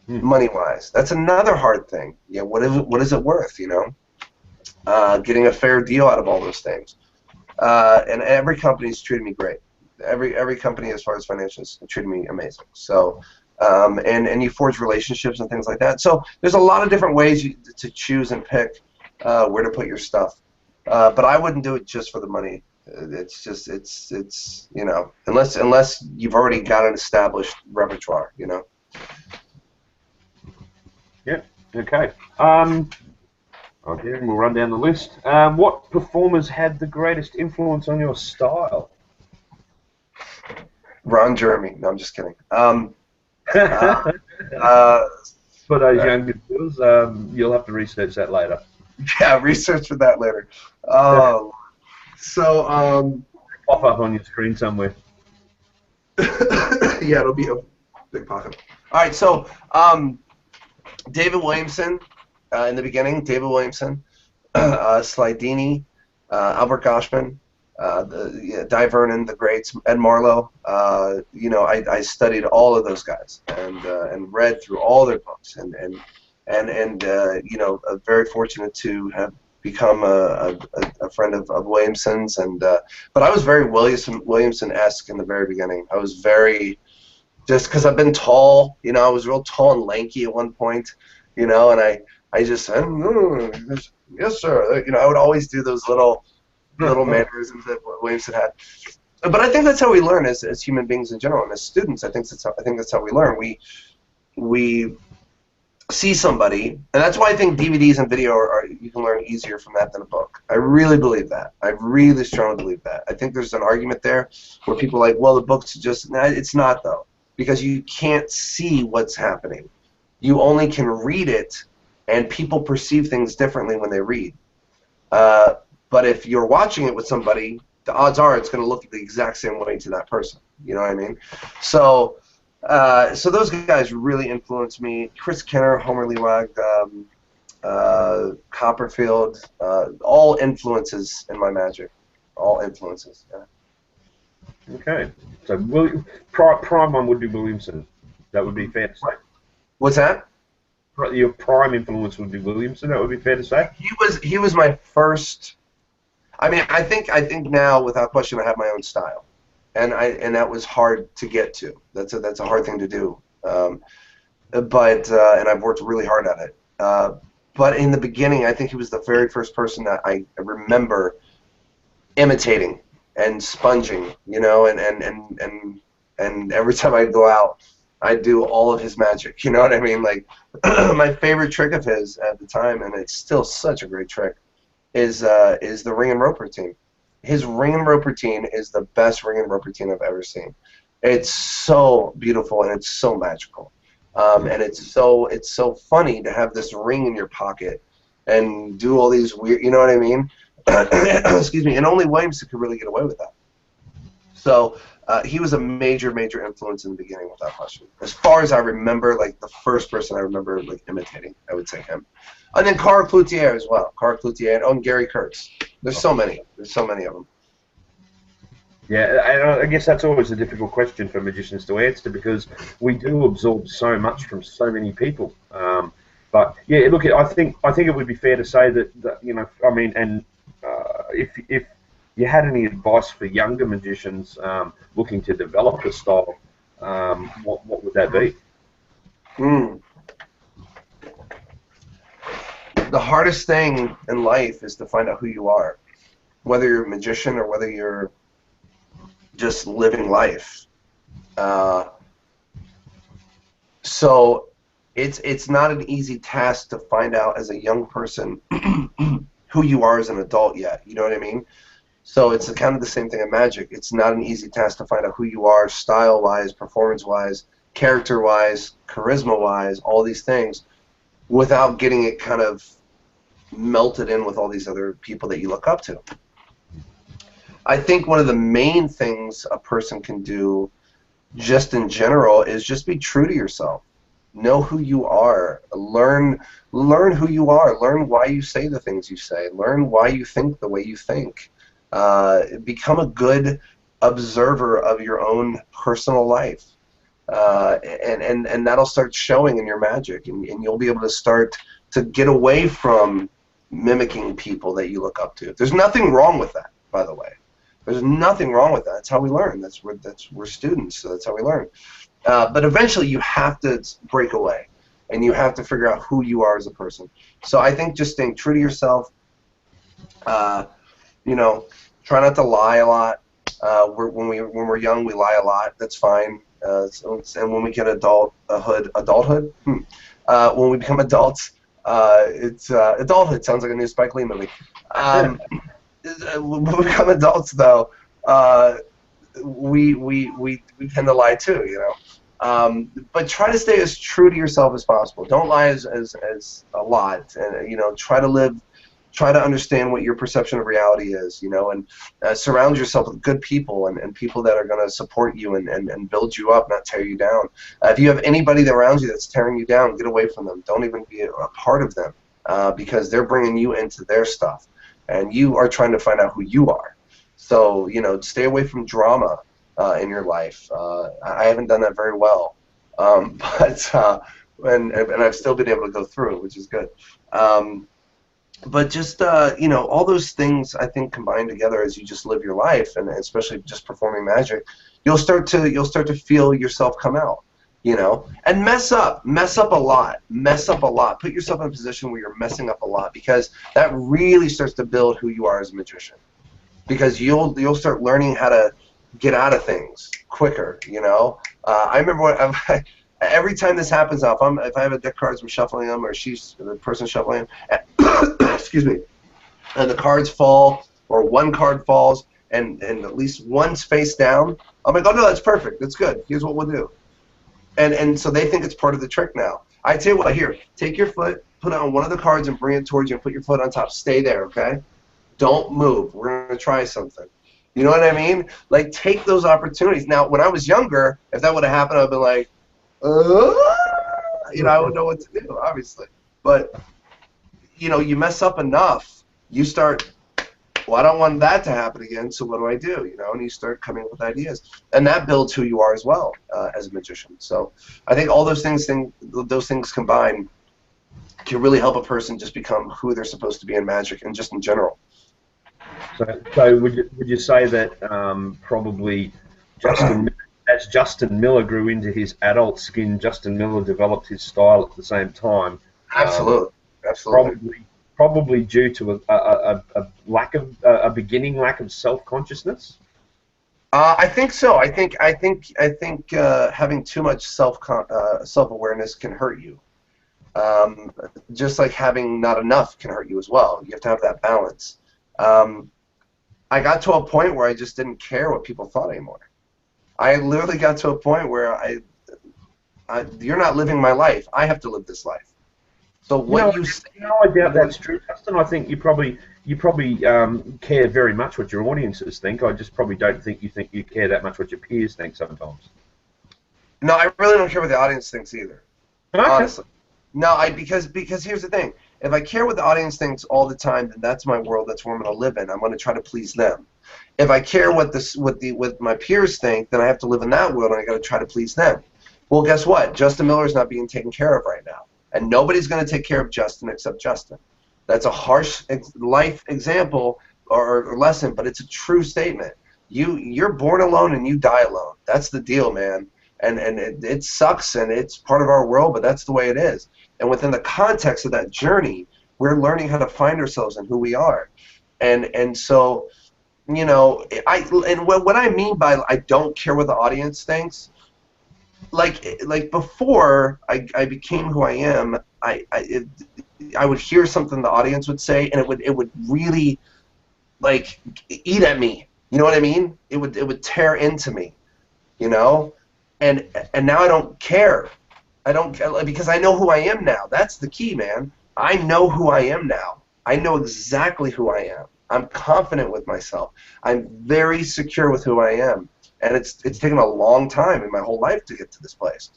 B: money-wise. That's another hard thing. Yeah, what is it worth? You know, getting a fair deal out of all those things. And every company's treated me great. Every company, as far as financials, treated me amazing. So, and you forge relationships and things like that. So there's a lot of different ways to choose and pick where to put your stuff. But I wouldn't do it just for the money. It's just it's you know, unless you've already got an established repertoire, you know.
A: Yeah. Okay. Okay, we'll run down the list. What performers had the greatest influence on your style?
B: Ron Jeremy. No, I'm just kidding.
A: For those younger viewers, you'll have to research that later.
B: Yeah, research for that later. So
A: Pop up on your screen somewhere.
B: yeah, it'll be a big pocket. All right, so David Williamson in the beginning, David Williamson, Slidini, Albert Goshman, Di Vernon, the greats, Ed Marlowe. You know, I studied all of those guys and read through all their books and you know, very fortunate to have become a friend of Williamson's, and but I was very Williamson-esque in the very beginning. I was very, just because I've been tall, you know, I was real tall and lanky at one point, you know, and I just said, yes sir, you know, I would always do those little mannerisms that Williamson had. But I think that's how we learn as human beings in general, and as students. I think that's how we learn. We see somebody, and that's why I think DVDs and video you can learn easier from that than a book. I really believe that. I really strongly believe that. I think there's an argument there where people are like, well, the book's just, it's not though, because you can't see what's happening. You only can read it, and people perceive things differently when they read. But if you're watching it with somebody, the odds are it's going to look the exact same way to that person. You know what I mean? So those guys really influenced me. Chris Kenner, Homer Lewag, Copperfield, all influences in my magic. All influences, yeah.
A: Okay. So prime one would be Williamson. That would be fair to say.
B: What's that?
A: Your prime influence would be Williamson. That would be fair to say.
B: He was my first. I mean, I think now, without question, I have my own style. And that was hard to get to. That's a hard thing to do. But I've worked really hard at it. But in the beginning, I think he was the very first person that I remember imitating and sponging. You know, and every time I go out, I do all of his magic. You know what I mean? Like my favorite trick of his at the time, and it's still such a great trick, is the ring and rope routine. His ring and rope routine is the best ring and rope routine I've ever seen. It's so beautiful and it's so magical, and it's so funny to have this ring in your pocket and do all these weird, you know what I mean? Excuse me. And only Williamson could really get away with that. So he was a major influence in the beginning, without question. As far as I remember, like the first person I remember like imitating, I would say him. And then Carl Cloutier as well. Carl Cloutier and Gary Kurtz. There's so many. There's so many of them.
A: Yeah, and I guess that's always a difficult question for magicians to answer, because we do absorb so much from so many people. But yeah, look, I think it would be fair to say that you know, I mean, and if you had any advice for younger magicians looking to develop a style, what would that be?
B: The hardest thing in life is to find out who you are, whether you're a magician or whether you're just living life. So it's not an easy task to find out as a young person who you are as an adult yet. You know what I mean? So it's kind of the same thing in magic. It's not an easy task to find out who you are, style-wise, performance-wise, character-wise, charisma-wise, all these things, without getting it kind of melted in with all these other people that you look up to. I think one of the main things a person can do just in general is just be true to yourself. Know who you are. Learn who you are. Learn why you say the things you say. Learn why you think the way you think. Become a good observer of your own personal life. And that'll start showing in your magic, and you'll be able to start to get away from mimicking people that you look up to. There's nothing wrong with that, by the way. There's nothing wrong with that. That's how we learn. We're students, so that's how we learn. But eventually, you have to break away, and you have to figure out who you are as a person. So I think just staying true to yourself. You know, try not to lie a lot. When we're young, we lie a lot. That's fine. And when we get adulthood. When we become adults, it's adulthood. Sounds like a new Spike Lee movie. When we become adults, though, we tend to lie too, you know. But try to stay as true to yourself as possible. Don't lie as a lot, and you know, try to understand what your perception of reality is, you know, and surround yourself with good people and people that are going to support you and build you up, not tear you down. If you have anybody around you that's tearing you down, get away from them. Don't even be a part of them, because they're bringing you into their stuff, and you are trying to find out who you are. So, you know, stay away from drama in your life. I haven't done that very well, but I've still been able to go through it, which is good. But just you know, all those things I think combined together as you just live your life, and especially just performing magic, you'll start to feel yourself come out, you know, and mess up a lot. Put yourself in a position where you're messing up a lot, because that really starts to build who you are as a magician. Because you'll start learning how to get out of things quicker, you know. I remember every time this happens now, if I have a deck of cards, I'm shuffling them, or she's the person shuffling them, excuse me, and the cards fall, or one card falls, and at least one's face down, I'm like, oh no, that's perfect, that's good, here's what we'll do. And so they think it's part of the trick now. I tell you what, here, take your foot, put it on one of the cards and bring it towards you, and put your foot on top. Stay there, okay? Don't move. We're going to try something. You know what I mean? Like, take those opportunities. Now, when I was younger, if that would have happened, I would have been like, you know, I wouldn't know what to do, obviously. But, you know, you mess up enough, you start, well, I don't want that to happen again, so what do I do? You know, and you start coming up with ideas. And that builds who you are as well as a magician. So I think all those things combined can really help a person just become who they're supposed to be in magic and just in general.
A: So would you say that probably as Justin Miller grew into his adult skin, Justin Miller developed his style at the same time?
B: Absolutely, absolutely.
A: Probably due to a beginning lack of self-consciousness.
B: I think so. I think having too much self-awareness can hurt you. Just like having not enough can hurt you as well. You have to have that balance. I got to a point where I just didn't care what people thought anymore. I literally got to a point where you're not living my life. I have to live this life. So what you say,
A: I doubt that's true, Justin. I think you probably care very much what your audiences think. I just probably don't think you care that much what your peers think sometimes.
B: No, I really don't care what the audience thinks either.
A: Okay.
B: Honestly. No, because here's the thing. If I care what the audience thinks all the time, then that's my world. That's where I'm going to live in. I'm going to try to please them. If I care what my peers think, then I have to live in that world, and I got to try to please them. Well, guess what? Justin Miller is not being taken care of right now, and nobody's going to take care of Justin except Justin. That's a harsh life example or lesson, but it's a true statement. You're born alone and you die alone. That's the deal, man. And it sucks, and it's part of our world, but that's the way it is. And within the context of that journey, we're learning how to find ourselves and who we are. And so, you know, what I mean by I don't care what the audience thinks, like before I became who I am, I would hear something the audience would say, and it would really like eat at me. You know what I mean? It would tear into me, you know. and now I don't care. I don't, because I know who I am now. That's the key, man. I know who I am now. I know exactly who I am. I'm confident with myself. I'm very secure with who I am. And it's taken a long time in my whole life to get to this place.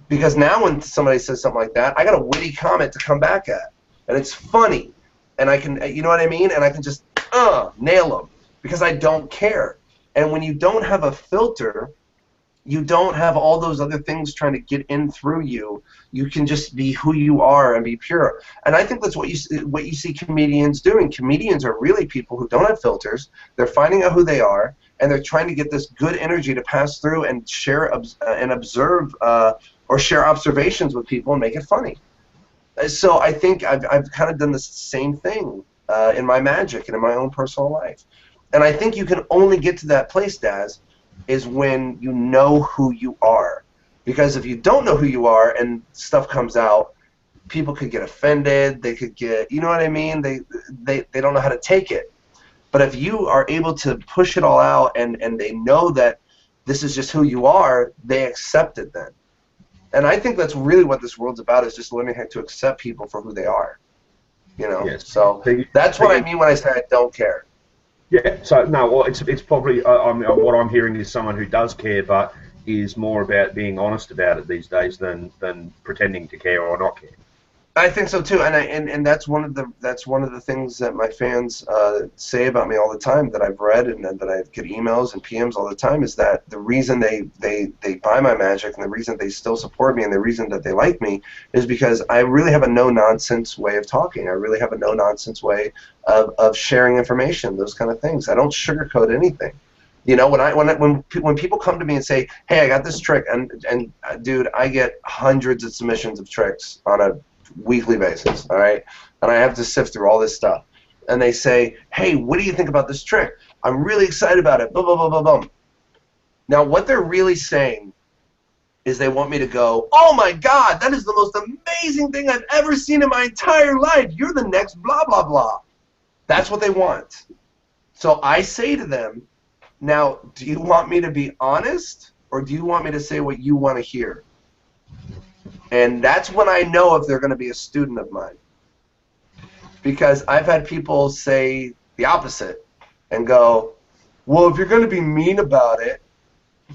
B: Because now when somebody says something like that, I got a witty comment to come back at. And it's funny. And I can, you know what I mean? And I can just, nail them. Because I don't care. And when you don't have a filter, you don't have all those other things trying to get in through you. You can just be who you are and be pure. And I think that's what you see comedians doing. Comedians are really people who don't have filters. They're finding out who they are, and they're trying to get this good energy to pass through and share and observe or share observations with people and make it funny. So I think I've kind of done the same thing in my magic and in my own personal life. And I think you can only get to that place, Daz, is when you know who you are. Because if you don't know who you are and stuff comes out, people could get offended, they could get, you know what I mean? They don't know how to take it. But if you are able to push it all out and they know that this is just who you are, they accept it then. And I think that's really what this world's about, is just learning how to accept people for who they are. You know?
A: Yes.
B: So that's what I mean when I say I don't care.
A: Yeah, so no, well, it's probably what I'm hearing is someone who does care, but is more about being honest about it these days than pretending to care or not care.
B: I think so too, and that's one of the things that my fans say about me all the time, that I've read and that I get emails and PMs all the time, is that the reason they buy my magic and the reason they still support me and the reason that they like me is because I really have a no-nonsense way of talking. I really have a no-nonsense way of sharing information, those kind of things. I don't sugarcoat anything. You know, when people come to me and say, "Hey, I got this trick," and dude, I get hundreds of submissions of tricks on a weekly basis, all right? And I have to sift through all this stuff. And they say, "Hey, what do you think about this trick? I'm really excited about it." Boom, boom, boom, boom, boom. Now, what they're really saying is they want me to go, "Oh my God, that is the most amazing thing I've ever seen in my entire life. You're the next blah, blah, blah." That's what they want. So I say to them, now, do you want me to be honest, or do you want me to say what you want to hear? And that's when I know if they're going to be a student of mine. Because I've had people say the opposite and go, "Well, if you're going to be mean about it,"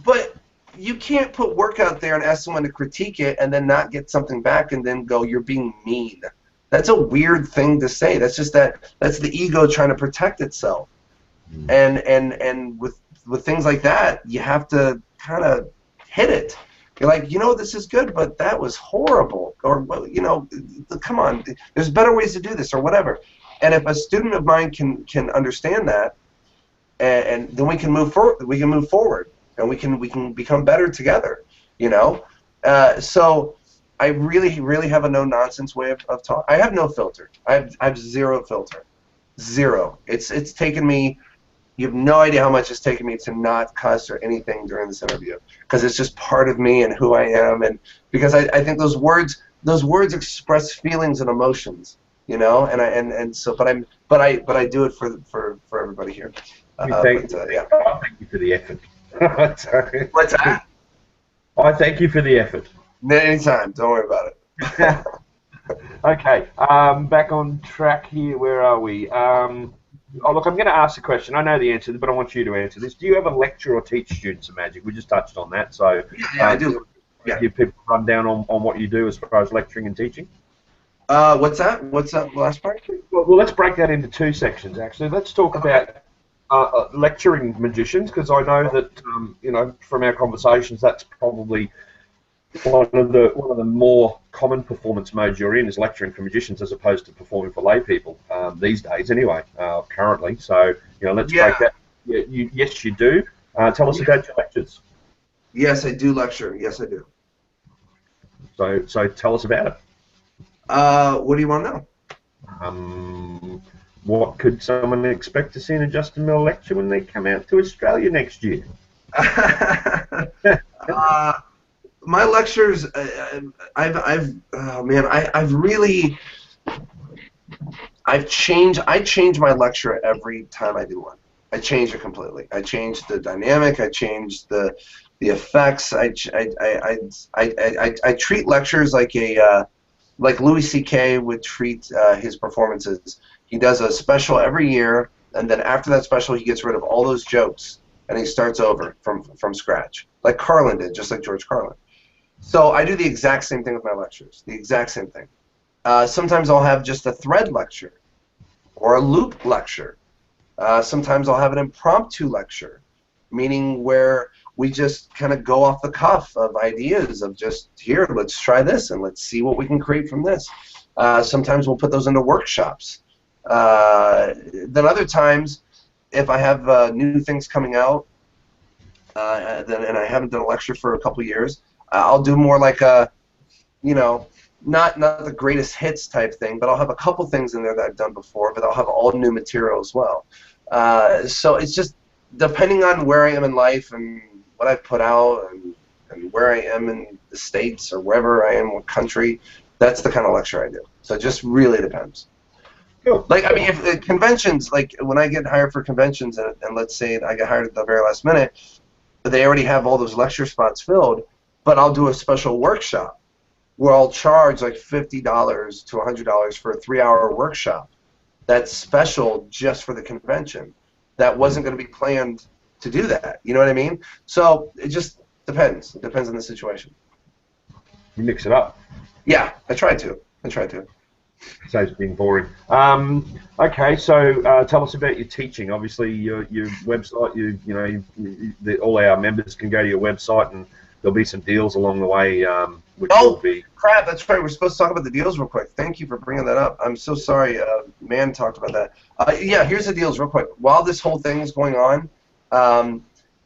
B: but you can't put work out there and ask someone to critique it and then not get something back and then go, "You're being mean." That's a weird thing to say. That's just that's the ego trying to protect itself. And with things like that, you have to kind of hit it. You're like, "You know, this is good, but that was horrible," or, you know, "Come on, there's better ways to do this," or whatever. And if a student of mine can understand that, and then we can move forward. We can move forward, and we can become better together. You know, so I really have a no nonsense way of talking. I have no filter. I have zero filter, zero. It's taken me. You have no idea how much it's taken me to not cuss or anything during this interview, because it's just part of me and who I am, and because I think those words express feelings and emotions, you know, and so but I do it for everybody here.
A: Yeah.
B: Thank
A: you for the effort.
B: What's that?
A: I thank you for the effort.
B: Anytime. Don't worry about it.
A: Okay, back on track here. Where are we? Oh, look, I'm going to ask a question. I know the answer, but I want you to answer this. Do you ever lecture or teach students of magic? We just touched on that, so
B: yeah, I do. Yeah.
A: Give people a rundown on what you do as far as lecturing and teaching.
B: What's that? What's that last part?
A: Well, let's break that into two sections, actually. Let's talk about lecturing magicians, because I know that you know, from our conversations, that's probably one of the more common performance modes you're in, is lecturing for magicians as opposed to performing for lay people these days, anyway. Currently, so you know, let's break that. Yeah, yes, you do. Tell us about your lectures.
B: Yes, I do lecture. Yes, I do.
A: So tell us about it.
B: What do you want to
A: know? What could someone expect to see in a Justin Miller lecture when they come out to Australia next year?
B: My lectures, I change my lecture every time I do one. I change it completely. I change the dynamic. I change the the effects. I treat lectures like like Louis C.K. would treat his performances. He does a special every year, and then after that special, he gets rid of all those jokes, and he starts over from scratch, like Carlin did, just like George Carlin. So I do the exact same thing with my lectures, the exact same thing. Sometimes I'll have just a thread lecture or a loop lecture. Sometimes I'll have an impromptu lecture, meaning where we just kind of go off the cuff of ideas of just, here, let's try this and let's see what we can create from this. Sometimes we'll put those into workshops. Then other times, if I have new things coming out, and I haven't done a lecture for a couple years, I'll do more like a, you know, not the greatest hits type thing, but I'll have a couple things in there that I've done before, but I'll have all new material as well. So it's just depending on where I am in life and what I've put out and where I am in the States or wherever I am, what country, that's the kind of lecture I do. So it just really depends.
A: Cool.
B: Like, I mean, if conventions, like when I get hired for conventions, and let's say I get hired at the very last minute, they already have all those lecture spots filled, but I'll do a special workshop where I'll charge like $50 to $100 for a 3-hour workshop. That's special just for the convention. That wasn't going to be planned to do that. You know what I mean? So it just depends. It depends on the situation.
A: You mix it up.
B: Yeah, I try to.
A: Saves being boring. Okay, so tell us about your teaching. Obviously, your website. All our members can go to your website, and there'll be some deals along the way. Which will be.
B: Crap! That's right. We're supposed to talk about the deals real quick. Thank you for bringing that up. I'm so sorry. Man talked about that. Yeah, here's the deals real quick. While this whole thing is going on,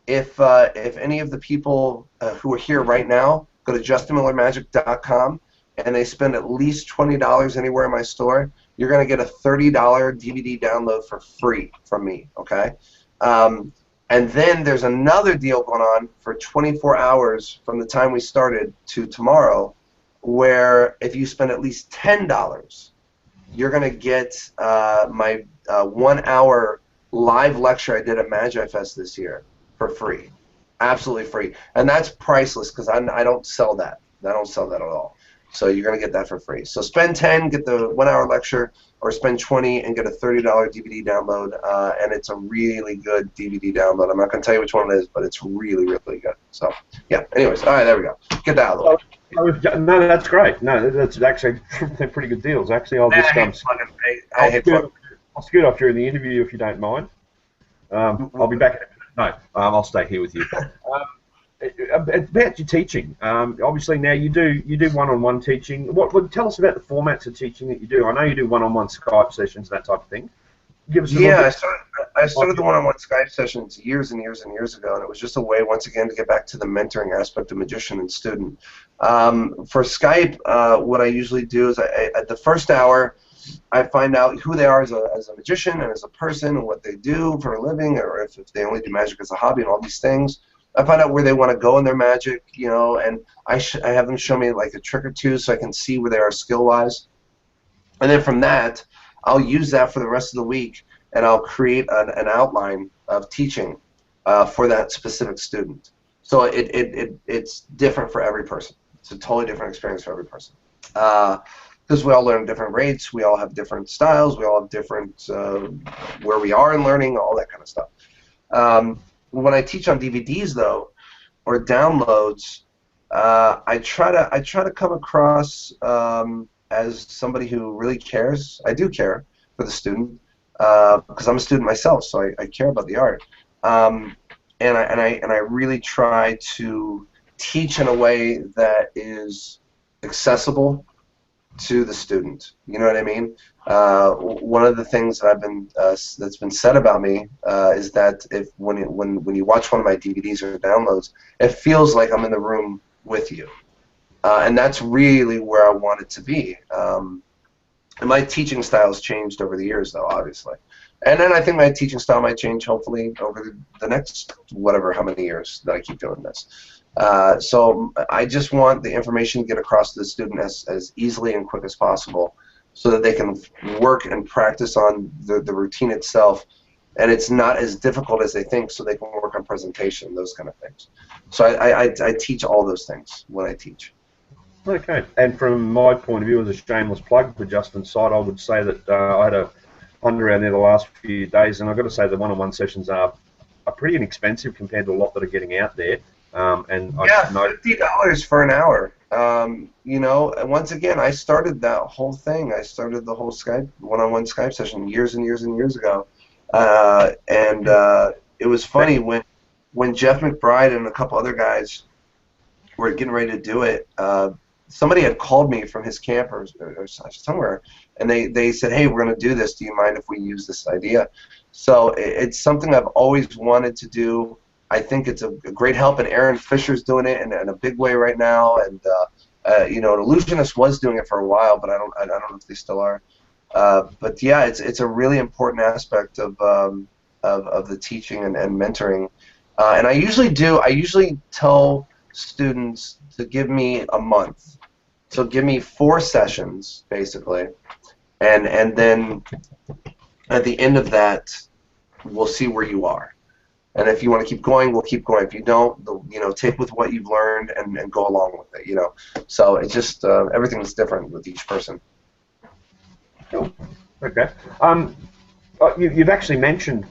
B: if any of the people who are here right now go to justinmillermagic.com and they spend at least $20 anywhere in my store, you're going to get a $30 DVD download for free from me, okay? And then there's another deal going on for 24 hours from the time we started to tomorrow, where if you spend at least $10, you're going to get my 1-hour live lecture I did at Magi Fest this year for free. Absolutely free. And that's priceless because I don't sell that. I don't sell that at all. So you're going to get that for free. So spend 10, get the 1-hour lecture, or spend 20 and get a $30 DVD download. And it's a really good DVD download. I'm not going to tell you which one it is, but it's really, really good. So, yeah. Anyways, all right, there we go. Get that out of the way.
A: No, that's great. No, that's actually they're pretty good deals. Actually, I'll just I'll scoot off during the interview if you don't mind. I'll be back in a minute. No, I'll stay here with you. About your teaching, obviously now you do one-on-one teaching. What tell us about the formats of teaching that you do? I know you do one-on-one Skype sessions, that type of thing. Give us
B: I started the one-on-one Skype sessions years and years and years ago, and it was just a way, once again, to get back to the mentoring aspect of magician and student. For Skype, what I usually do is at the first hour, I find out who they are as a magician and as a person and what they do for a living, or if they only do magic as a hobby and all these things. I find out where they want to go in their magic, you know, and I have them show me like a trick or two so I can see where they are skill-wise. And then from that, I'll use that for the rest of the week, and I'll create an outline of teaching for that specific student. So it's different for every person. It's a totally different experience for every person. Because we all learn at different rates, we all have different styles, we all have different where we are in learning, all that kind of stuff. When I teach on DVDs though, or downloads, I try to come across as somebody who really cares. I do care for the student because I'm a student myself, so I care about the art. And I really try to teach in a way that is accessible to the student. You know what I mean? One of the things that I've been that's been said about me is that when you watch one of my DVDs or downloads, it feels like I'm in the room with you, and that's really where I want it to be. And my teaching style's changed over the years, though, obviously. And then I think my teaching style might change, hopefully, over the next how many years that I keep doing this. So I just want the information to get across to the student as easily and quick as possible so that they can work and practice on the routine itself and it's not as difficult as they think, so they can work on presentation, those kind of things. So I teach all those things when I teach.
A: Okay, and from my point of view as a shameless plug for Justin's site, I would say that I had a hunt around there the last few days, and I've got to say the one-on-one sessions are pretty inexpensive compared to a lot that are getting out there. And
B: yeah, $50 for an hour. You know, and once again, I started that whole thing. I started the whole Skype one-on-one Skype session years and years and years ago, it was funny when Jeff McBride and a couple other guys were getting ready to do it. Somebody had called me from his camp or somewhere, and they said, "Hey, we're going to do this. Do you mind if we use this idea?" So it's something I've always wanted to do. I think it's a great help, and Aaron Fisher's doing it in a big way right now. And you know, an illusionist was doing it for a while, but I don't know if they still are. But yeah, it's a really important aspect of the teaching and mentoring. And I usually tell students to give me a month. So give me 4 sessions, basically, and then at the end of that, we'll see where you are. And if you want to keep going, we'll keep going. If you don't, you know, take with what you've learned and go along with it. You know, so it's just everything's different with each person.
A: Cool. Okay. You've actually mentioned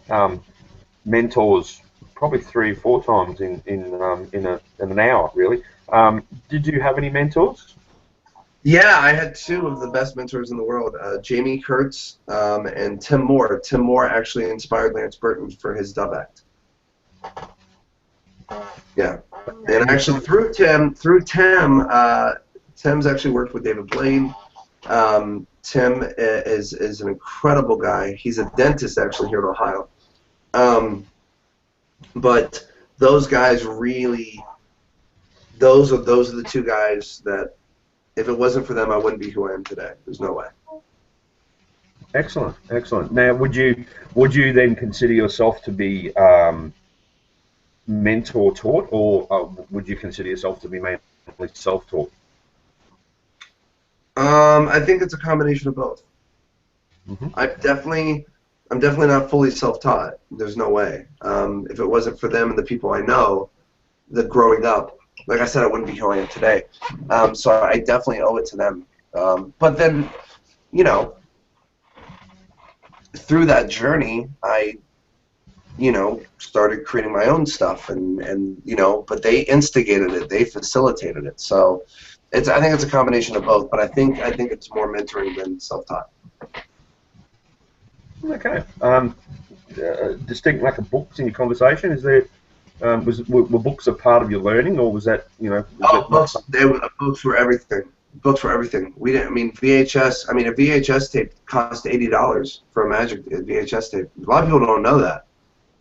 A: mentors probably 3 or 4 times in an hour, really. Did you have any mentors?
B: Yeah, I had 2 of the best mentors in the world, Jamie Kurtz and Tim Moore. Tim Moore actually inspired Lance Burton for his dub act. Yeah, and actually through Tim, Tim's actually worked with David Blaine. Tim is an incredible guy. He's a dentist actually here in Ohio. But those guys really, those are the 2 guys that, if it wasn't for them, I wouldn't be who I am today. There's no way.
A: Excellent, excellent. Now, would you then consider yourself to be mentor taught, or would you consider yourself to be mainly self-taught?
B: I think it's a combination of both.
A: Mm-hmm.
B: I'm definitely not fully self-taught. There's no way. If it wasn't for them and the people I know, that growing up, like I said, I wouldn't be who I am today. So I definitely owe it to them. But then, you know, through that journey, I, you know, started creating my own stuff, and you know, but they instigated it, they facilitated it. So I think it's a combination of both. But I think it's more mentoring than self-taught.
A: Okay. Distinct lack of books in your conversation. Is there? Were books a part of your learning, or was that, you know?
B: Books were everything. Books were everything. We didn't. I mean, VHS. I mean, a VHS tape cost $80 for a Magic VHS tape. A lot of people don't know that.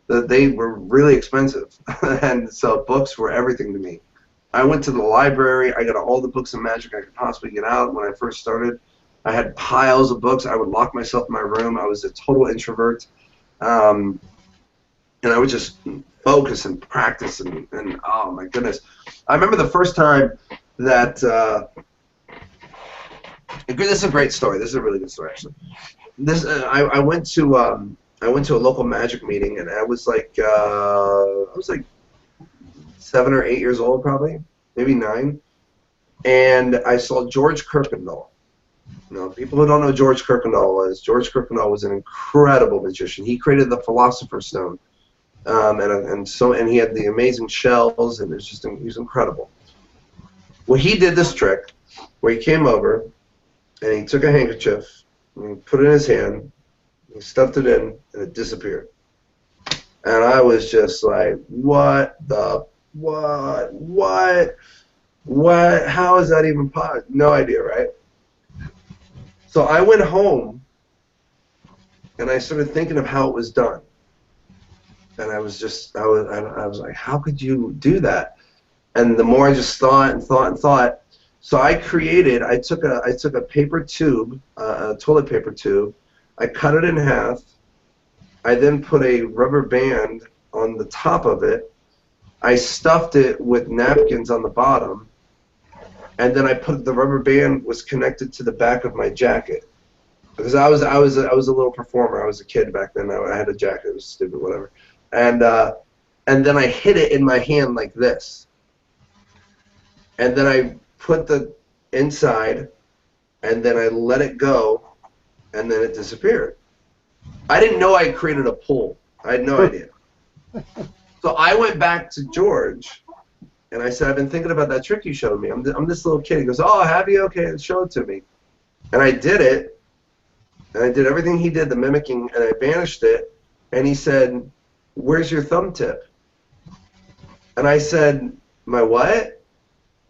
B: That they were really expensive, and so books were everything to me. I went to the library. I got all the books of Magic I could possibly get out when I first started. I had piles of books. I would lock myself in my room. I was a total introvert, and I would just focus and practice, and oh my goodness. I remember the first time that this is a great story. This is a really good story, actually. I went to a local Magic meeting, and I was like 7 or 8 years old, probably, maybe 9, and I saw George Kirkendall. You know, people who don't know George Kirkendall was an incredible magician. He created the Philosopher's Stone, and he had the amazing shells, and he was incredible. Well, he did this trick where he came over and he took a handkerchief and he put it in his hand, he stuffed it in, and it disappeared. And I was just like, what? How is that even possible? No idea, right? So I went home and I started thinking of how it was done. And I was like, how could you do that? And the more I just thought and thought and thought, so I took a paper tube, a toilet paper tube, I cut it in half, I then put a rubber band on the top of it, I stuffed it with napkins on the bottom, and then the rubber band was connected to the back of my jacket. because I was a little performer. I was a kid back then. I had a jacket. It was stupid, whatever. And then I hit it in my hand like this, and then I put the inside, and then I let it go, and then it disappeared. I didn't know I created a pull. I had no idea. So I went back to George, and I said, I've been thinking about that trick you showed me. I'm this little kid. He goes, oh, have you? Okay, show it to me. And I did it, and I did everything he did, the mimicking, and I banished it. And he said, where's your thumb tip? And I said, my what?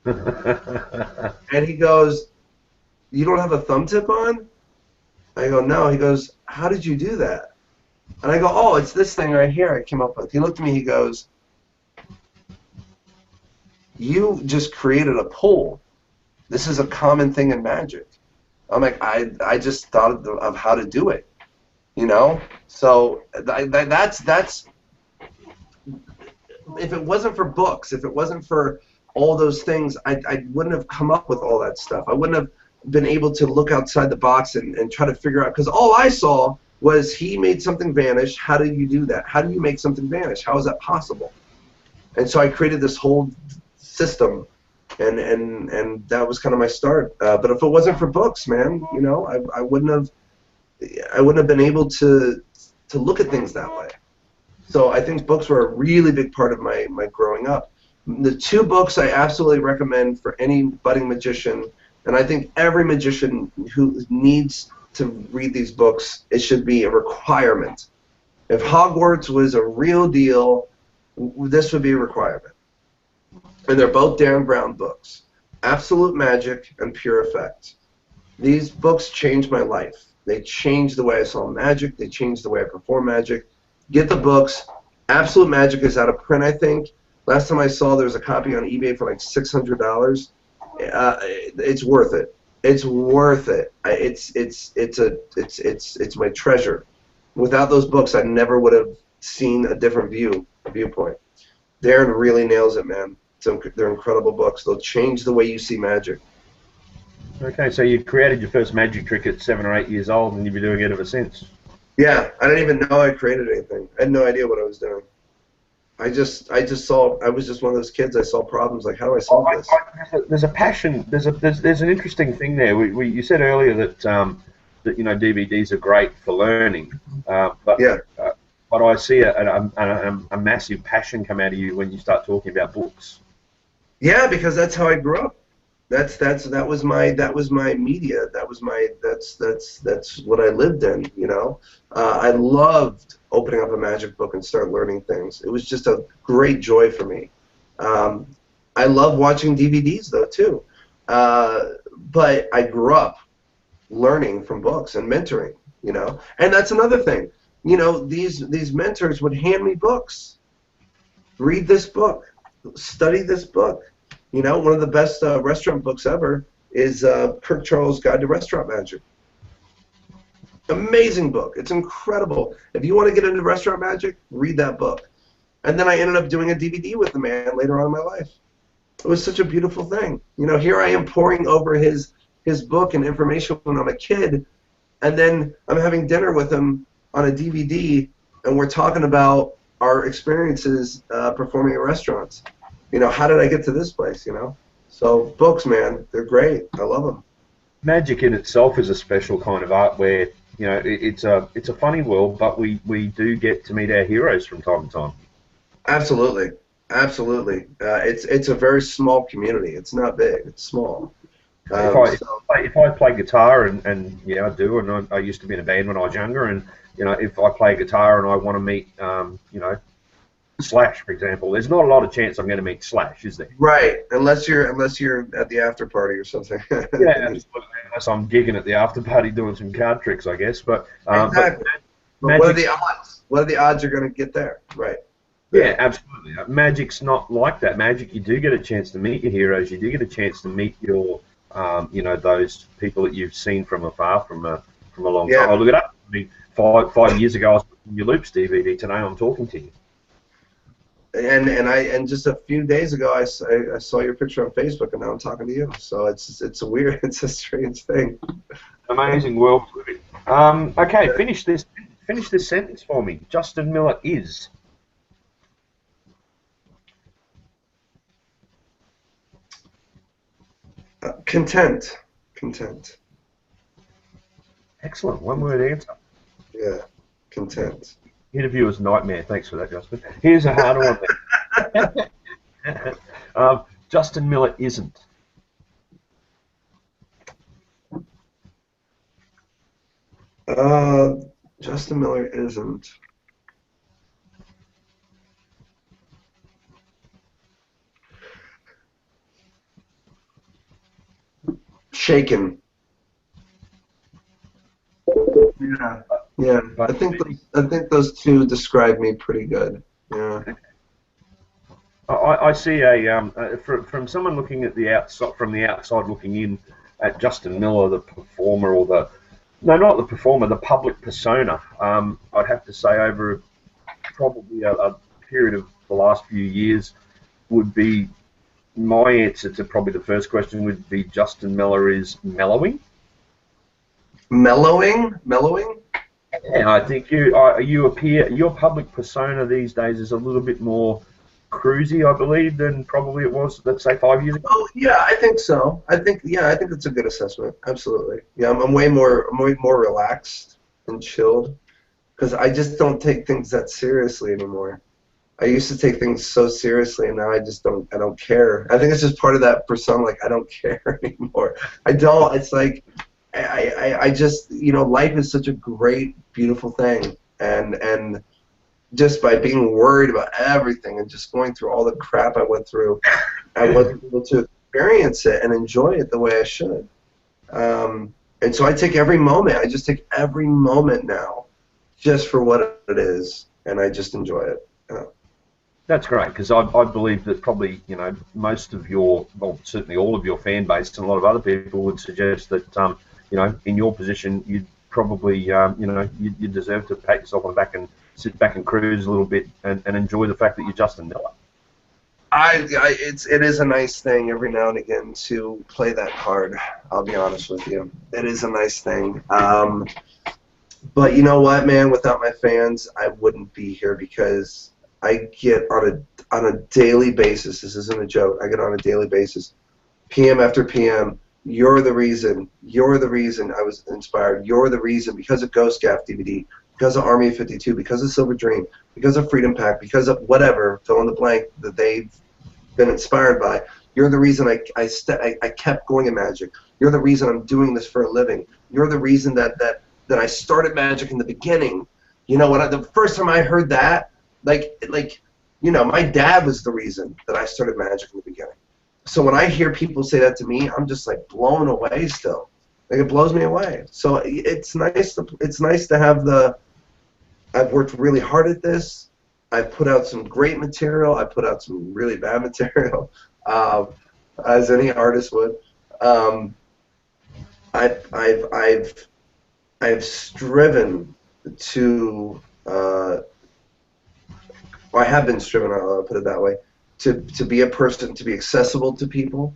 B: And he goes, you don't have a thumb tip on? I go, no. He goes, how did you do that? And I go, oh, it's this thing right here I came up with. He looked at me, he goes, you just created a pull. This is a common thing in magic. I'm like, I just thought of how to do it, you know? So that's if it wasn't for books, if it wasn't for all those things, I wouldn't have come up with all that stuff. I wouldn't have been able to look outside the box and try to figure out, because all I saw was he made something vanish. How do you do that? How do you make something vanish? How is that possible? And so I created this whole system, and that was kind of my start. But if it wasn't for books, man, you know, I wouldn't have been able to look at things that way. So I think books were a really big part of my growing up. The two books I absolutely recommend for any budding magician, and I think every magician who needs to read these books, it should be a requirement. If Hogwarts was a real deal, this would be a requirement. And they're both Dan Brown books, Absolute Magic and Pure Effect. These books changed my life. They changed the way I saw magic. They changed the way I perform magic. Get the books. Absolute Magic is out of print, I think. Last time I saw, there was a copy on eBay for like $600. It's worth it. It's worth it. It's my treasure. Without those books, I never would have seen a different viewpoint. Darren really nails it, man. They're incredible books. They'll change the way you see magic.
A: Okay, so you created your first magic trick at 7 or 8 years old, and you've been doing it ever since.
B: Yeah, I didn't even know I created anything. I had no idea what I was doing. I was just one of those kids. I saw problems like, how do I solve this?
A: There's a passion. There's an interesting thing there. You said earlier that that DVDs are great for learning, but
B: yeah.
A: But I see a massive passion come out of you when you start talking about books.
B: Yeah, because that's how I grew up. That was my media. That's what I lived in. You know, I loved opening up a magic book and start learning things. It was just a great joy for me. I love watching DVDs though too, but I grew up learning from books and mentoring. You know, and that's another thing. You know, these mentors would hand me books. Read this book. Study this book. You know, one of the best restaurant books ever is Kirk Charles' Guide to Restaurant Magic. Amazing book. It's incredible. If you want to get into restaurant magic, read that book. And then I ended up doing a DVD with the man later on in my life. It was such a beautiful thing. You know, here I am poring over his book and information when I'm a kid, and then I'm having dinner with him on a DVD, and we're talking about our experiences performing at restaurants. You know, how did I get to this place, you know? So books, man, they're great. I love them.
A: Magic in itself is a special kind of art where, you know, it's a funny world, but we do get to meet our heroes from time to time.
B: Absolutely. Absolutely. It's a very small community. It's not big. It's small.
A: If I play guitar, and yeah, I do, and I used to be in a band when I was younger, and, you know, if I play guitar and I want to meet, you know, Slash, for example, there's not a lot of chance I'm going to meet Slash, is there?
B: Right, unless you're at the after party or something.
A: Yeah, unless I'm gigging at the after party doing some card tricks, I guess. But
B: exactly. But what are the odds? What are the odds you're going to get there? Right.
A: Yeah, absolutely. Magic's not like that. Magic, you do get a chance to meet your heroes. You do get a chance to meet your, you know, those people that you've seen from afar from a long time. I'll look it up. I mean, 5 years ago, I was putting your Loops DVD. Today, I'm talking to you.
B: And just a few days ago, I saw your picture on Facebook, and now I'm talking to you. So it's a strange thing.
A: Amazing world. Okay, finish this. Finish this sentence for me. Justin Miller is.
B: Content. Content.
A: Excellent. One word answer.
B: Yeah. Content.
A: Interviewer's nightmare. Thanks for that, Justin. Here's a harder one then. Justin Miller isn't.
B: Justin Miller isn't. Shaken. Yeah. Yeah. I think those two describe me pretty good. Yeah.
A: I see a from someone looking at the outside, from the outside looking in at Justin Miller, the performer, or the no, not the performer, the public persona. I'd have to say over probably a period of the last few years would be my answer to probably the first question would be Justin Miller is mellowing.
B: Mellowing? Mellowing?
A: Yeah, I think you appear, your public persona these days is a little bit more cruisy, I believe, than probably it was, let's say, 5 years ago.
B: Oh yeah, I think so. I think that's a good assessment. Absolutely. Yeah, I'm way more relaxed and chilled because I just don't take things that seriously anymore. I used to take things so seriously, and now I just don't. I don't care. I think it's just part of that persona. Like I don't care anymore. I don't. It's like I just life is such a great, beautiful thing, and just by being worried about everything and just going through all the crap I went through, I wasn't able to experience it and enjoy it the way I should. And so I take every moment. I just take every moment now, just for what it is, and I just enjoy it.
A: That's great, because I believe that probably most of your, well, certainly all of your fan base and a lot of other people would suggest that in your position you'd probably you deserve to pat yourself on the back and sit back and cruise a little bit and enjoy the fact that you're Justin Miller.
B: It is a nice thing every now and again to play that card. I'll be honest with you, it is a nice thing. But you know what, man? Without my fans, I wouldn't be here because I get on a daily basis. This isn't a joke. I get on a daily basis, PM after PM. You're the reason. You're the reason I was inspired. You're the reason because of Ghost Gaff DVD, because of Army of 52, because of Silver Dream, because of Freedom Pack, because of whatever, fill in the blank, that they've been inspired by. You're the reason I kept going in magic. You're the reason I'm doing this for a living. You're the reason that I started magic in the beginning. The first time I heard that, my dad was the reason that I started magic in the beginning. So when I hear people say that to me, I'm just like blown away still. Like it blows me away. So it's nice to have I've worked really hard at this. I've put out some great material. I put out some really bad material, as any artist would. I've striven to. I have been striven. I'll put it that way. To be a person, to be accessible to people,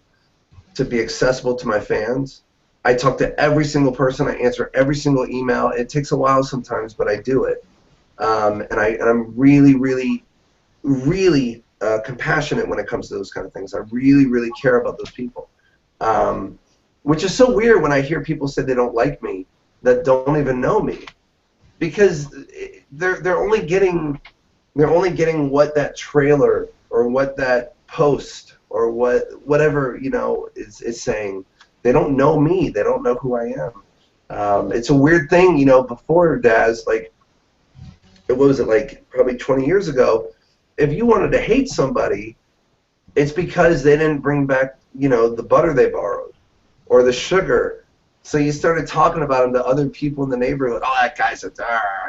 B: to be accessible to my fans. I talk to every single person. I answer every single email. It takes a while sometimes, but I do it. And I'm really, really, really compassionate when it comes to those kind of things. I really, really care about those people. Which is so weird when I hear people say they don't like me that don't even know me, because they're only getting what that trailer or what that post or whatever is saying. They don't know me. They don't know who I am. It's a weird thing, before Daz, like, what was it, like probably 20 years ago, if you wanted to hate somebody, it's because they didn't bring back, the butter they borrowed or the sugar. So you started talking about him to other people in the neighborhood. Oh, that guy's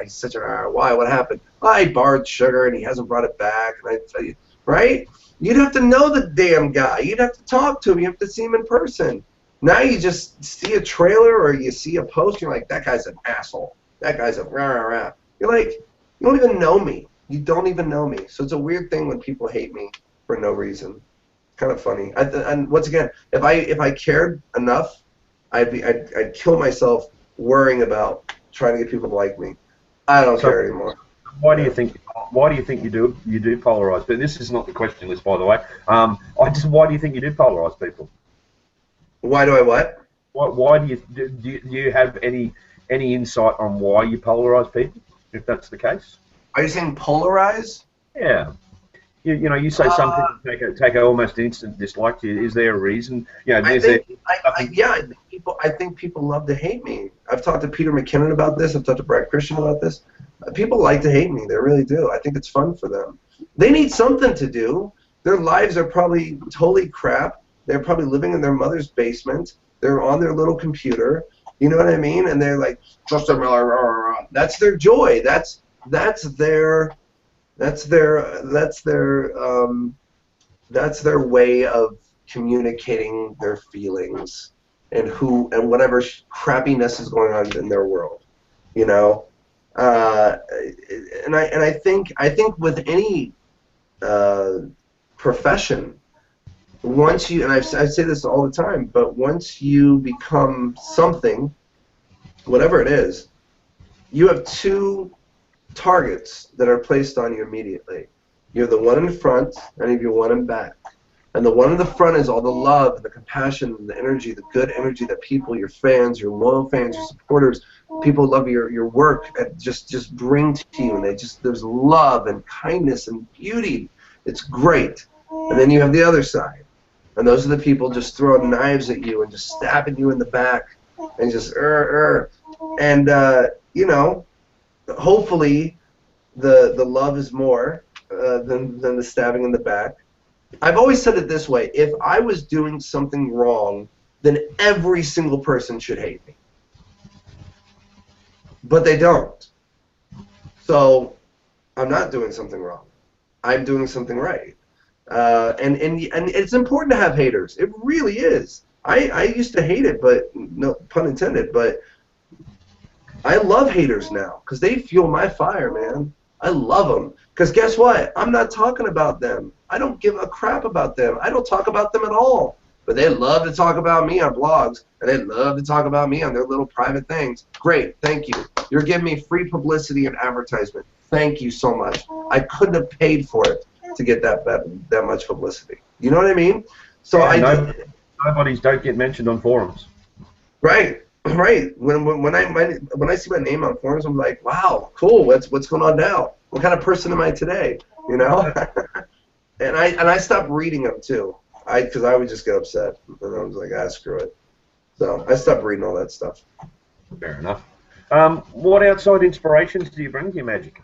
B: he's such an why? What happened? Oh, he borrowed sugar and he hasn't brought it back. And I tell you, right? You'd have to know the damn guy. You'd have to talk to him. You have to see him in person. Now you just see a trailer or you see a post. You're like, that guy's an asshole. That guy's a rah rah rah. You're like, you don't even know me. You don't even know me. So it's a weird thing when people hate me for no reason. It's kind of funny. And once again, if I cared enough I'd kill myself worrying about trying to get people to like me. I don't care anymore.
A: Why do you think? Why do you think you do polarize? But this is not the question list, by the way. Why do you think you do polarize people?
B: Why do I what?
A: Why do you have any insight on why you polarize people? If that's the case.
B: Are you saying polarize?
A: Yeah. You say some people take almost instant dislike to you. Is there a reason?
B: I think people love to hate me. I've talked to Peter McKinnon about this. I've talked to Brad Christian about this. People like to hate me. They really do. I think it's fun for them. They need something to do. Their lives are probably totally crap. They're probably living in their mother's basement. They're on their little computer. You know what I mean? And they're like, Justin Miller. That's their joy. That's their way of communicating their feelings and whatever crappiness is going on in their world, and I think with any profession, once you, and I say this all the time, but once you become something, whatever it is, you have two targets that are placed on you immediately. You have the one in front, and you have your one in back. And the one in the front is all the love, and the compassion, and the energy, the good energy that people, your fans, your loyal fans, your supporters, people love your work and just bring to you. And there's love and kindness and beauty. It's great. And then you have the other side. And those are the people just throwing knives at you and just stabbing you in the back and just And hopefully the love is more than the stabbing in the back. I've always said it this way: if I was doing something wrong, then every single person should hate me. But they don't. So I'm not doing something wrong. I'm doing something right. And it's important to have haters. It really is. I used to hate it, but no pun intended, but I love haters now because they fuel my fire, man. I love them because guess what? I'm not talking about them. I don't give a crap about them. I don't talk about them at all. But they love to talk about me on blogs, and they love to talk about me on their little private things. Great, thank you. You're giving me free publicity and advertisement. Thank you so much. I couldn't have paid for it to get that much publicity. You know what I mean? So
A: nobodies don't get mentioned on forums.
B: Right. Right. When I see my name on forums, I'm like, wow, cool. What's going on now? What kind of person am I today? You know. and I stopped reading them too. Because I would just get upset, and I was like, screw it. So I stopped reading all that stuff.
A: Fair enough. What outside inspirations do you bring to your magic?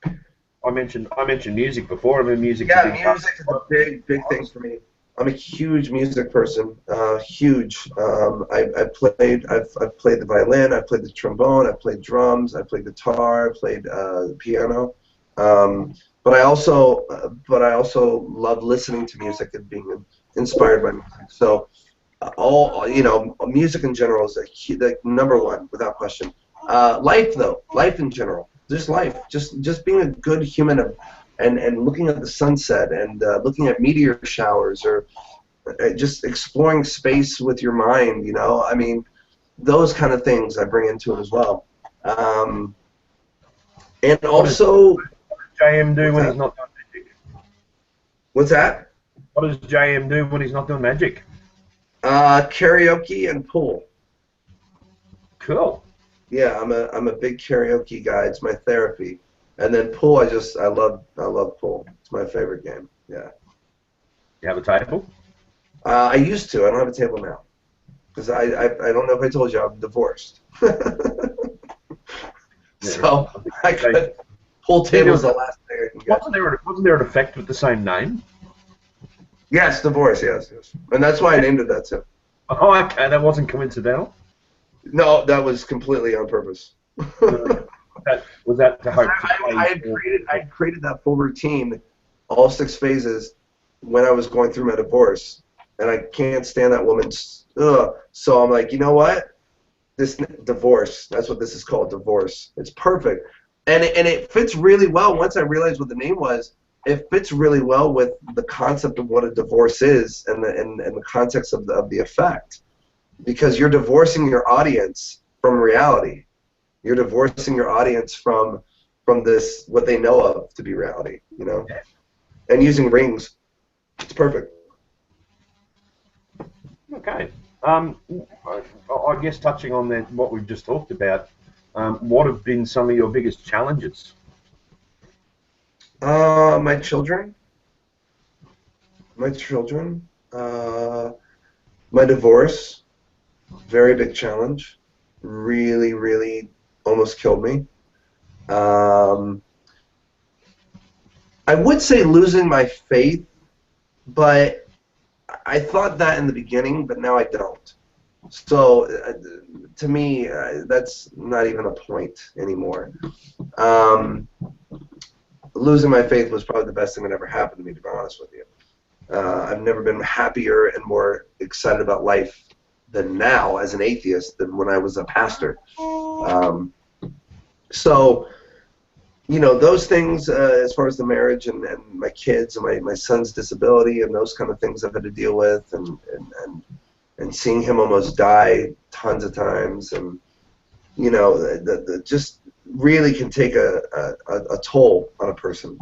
A: I mentioned music before. I mean, music.
B: Yeah, music is a big thing for me. I'm a huge music person, huge. I've played the violin, I've played the trombone, I've played drums, I've played guitar, I've played piano. But I also love listening to music and being inspired by music. So, music in general is the number one without question. Life in general, just life, just being a good human. And looking at the sunset and looking at meteor showers or just exploring space with your mind, I mean, those kind of things I bring into it as well. And also...
A: What does JM do when he's not doing magic?
B: What's that?
A: What does JM do when he's not doing magic?
B: Karaoke and pool.
A: Cool.
B: Yeah, I'm a big karaoke guy. It's my therapy. And then pool, I love pool. It's my favorite game. Yeah. You
A: have a table?
B: I used to. I don't have a table now because I don't know if I told you I'm divorced. So I could pool table's the last thing I can get.
A: Wasn't there an effect with the same name?
B: Yes, divorce. Yes, and that's why I named it that too.
A: Oh, okay. That wasn't coincidental.
B: No, that was completely on purpose.
A: Was that to hope?
B: I created that full routine, all 6 phases, when I was going through my divorce, and I can't stand that woman. So I'm like, you know what? This divorce. That's what this is called, divorce. It's perfect, and it fits really well. Once I realized what the name was, it fits really well with the concept of what a divorce is and the context of the effect. because you're divorcing your audience from reality. You're divorcing your audience from this, what they know of to be reality, you know. And using rings, it's perfect.
A: Okay. I guess touching on that, what we've just talked about, what have been some of your biggest challenges?
B: My children. My children. My divorce. Very big challenge. Really, really almost killed me. I would say losing my faith, but I thought that in the beginning, but now I don't. So to me, that's not even a point anymore. Losing my faith was probably the best thing that ever happened to me, to be honest with you. I've never been happier and more excited about life than now as an atheist than when I was a pastor. So, you know, those things, as far as the marriage and my kids and my son's disability and those kind of things I've had to deal with, and seeing him almost die tons of times, and, you know, the just really can take a toll on a person.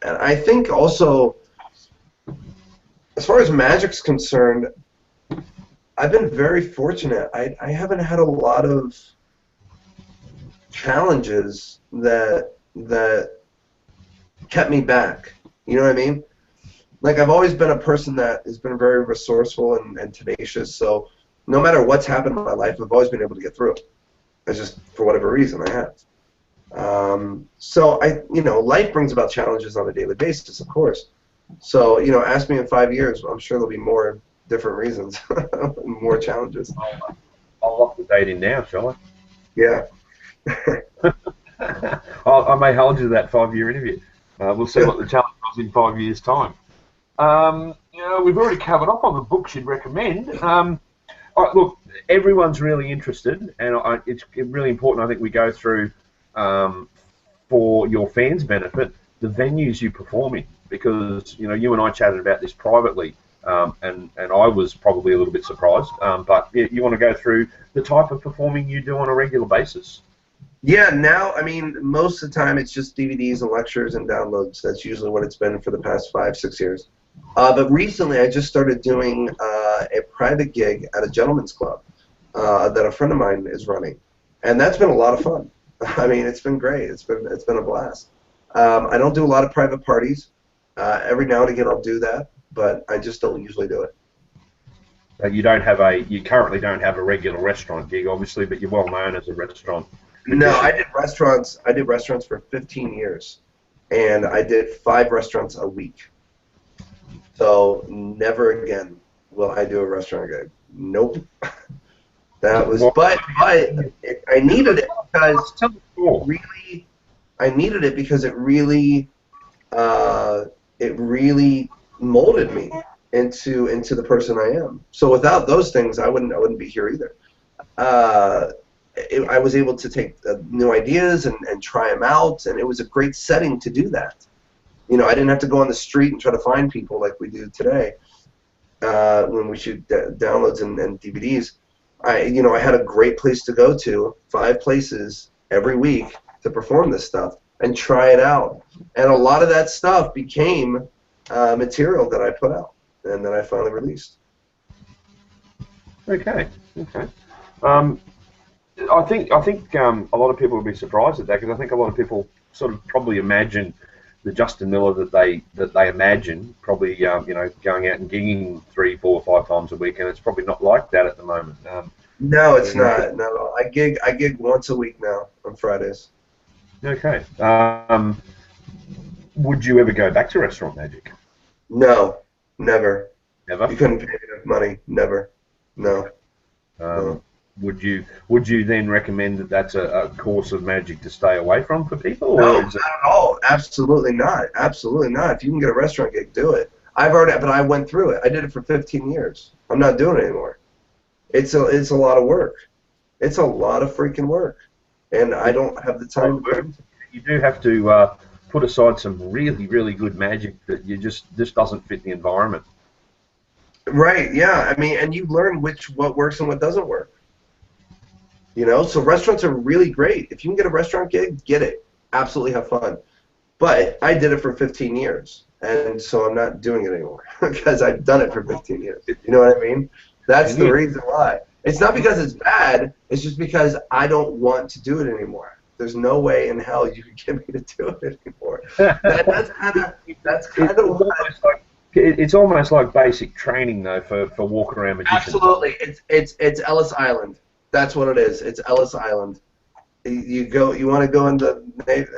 B: And I think also, as far as magic's concerned, I've been very fortunate. I haven't had a lot of challenges that kept me back. You know what I mean? Like, I've always been a person that has been very resourceful and tenacious, so no matter what's happened in my life, I've always been able to get through it. It's just, for whatever reason, I have. So you know, life brings about challenges on a daily basis, of course. So, you know, ask me in 5 years, I'm sure there'll be more different reasons, more challenges.
A: I'll lock the date in now, shall I?
B: Yeah.
A: I may hold you to that 5-year interview. We'll see what the challenge was in 5 years' time. You know, we've already covered off on the books you'd recommend. Look, everyone's really interested, and it's really important, I think, we go through, for your fans' benefit, the venues you perform in, because, you know, you and I chatted about this privately, and I was probably a little bit surprised, but you want to go through the type of performing you do on a regular basis.
B: Yeah, now, I mean, most of the time it's just DVDs and lectures and downloads. That's usually what it's been for the past 5-6 years. But recently I just started doing a private gig at a gentleman's club that a friend of mine is running. And that's been a lot of fun. I mean, it's been great. It's been a blast. I don't do a lot of private parties. Every now and again I'll do that, but I just don't usually do it.
A: You currently don't have a regular restaurant gig, obviously, but you're well known as a restaurant magician.
B: No, I did restaurants for 15 years, and I did 5 restaurants a week. So never again will I do a restaurant gig. Nope. That was, but I needed it because it really molded me into the person I am. So without those things, I wouldn't be here either. I was able to take new ideas and try them out, and it was a great setting to do that. You know, I didn't have to go on the street and try to find people like we do today when we shoot downloads and DVDs. I had a great place to go to, 5 places every week to perform this stuff and try it out. And a lot of that stuff became material that I put out and that I finally released.
A: Okay. I think a lot of people would be surprised at that, because I think a lot of people sort of probably imagine the Justin Miller that they imagine, probably you know, going out and gigging 3, 4, 5 times a week, and it's probably not like that at the moment.
B: No, it's not. No, I gig once a week now on Fridays.
A: Okay. Would you ever go back to restaurant magic?
B: No, never.
A: Never?
B: You couldn't pay me enough money. Never. No.
A: No. Would you then recommend that that's a course of magic to stay away from for people?
B: No, not at all. Absolutely not. Absolutely not. If you can get a restaurant gig, do it. But I went through it. I did it for 15 years. I'm not doing it anymore. It's a lot of work. It's a lot of freaking work, and I don't have the time.
A: You do have to put aside some really, really good magic that just doesn't fit the environment.
B: Right, yeah. I mean, and you learn what works and what doesn't work. You know, so restaurants are really great. If you can get a restaurant gig, get it. Absolutely have fun. But I did it for 15 years, and so I'm not doing it anymore because I've done it for 15 years. You know what I mean? That's
A: And
B: the
A: you,
B: reason why. It's not because it's bad. It's just because I don't want to do it anymore. There's no way in hell you can get me to do it anymore. That's kind of why.
A: it's almost like basic training though for walk around magicians.
B: Absolutely, it's Ellis Island. That's what it is. It's Ellis Island. You want to go into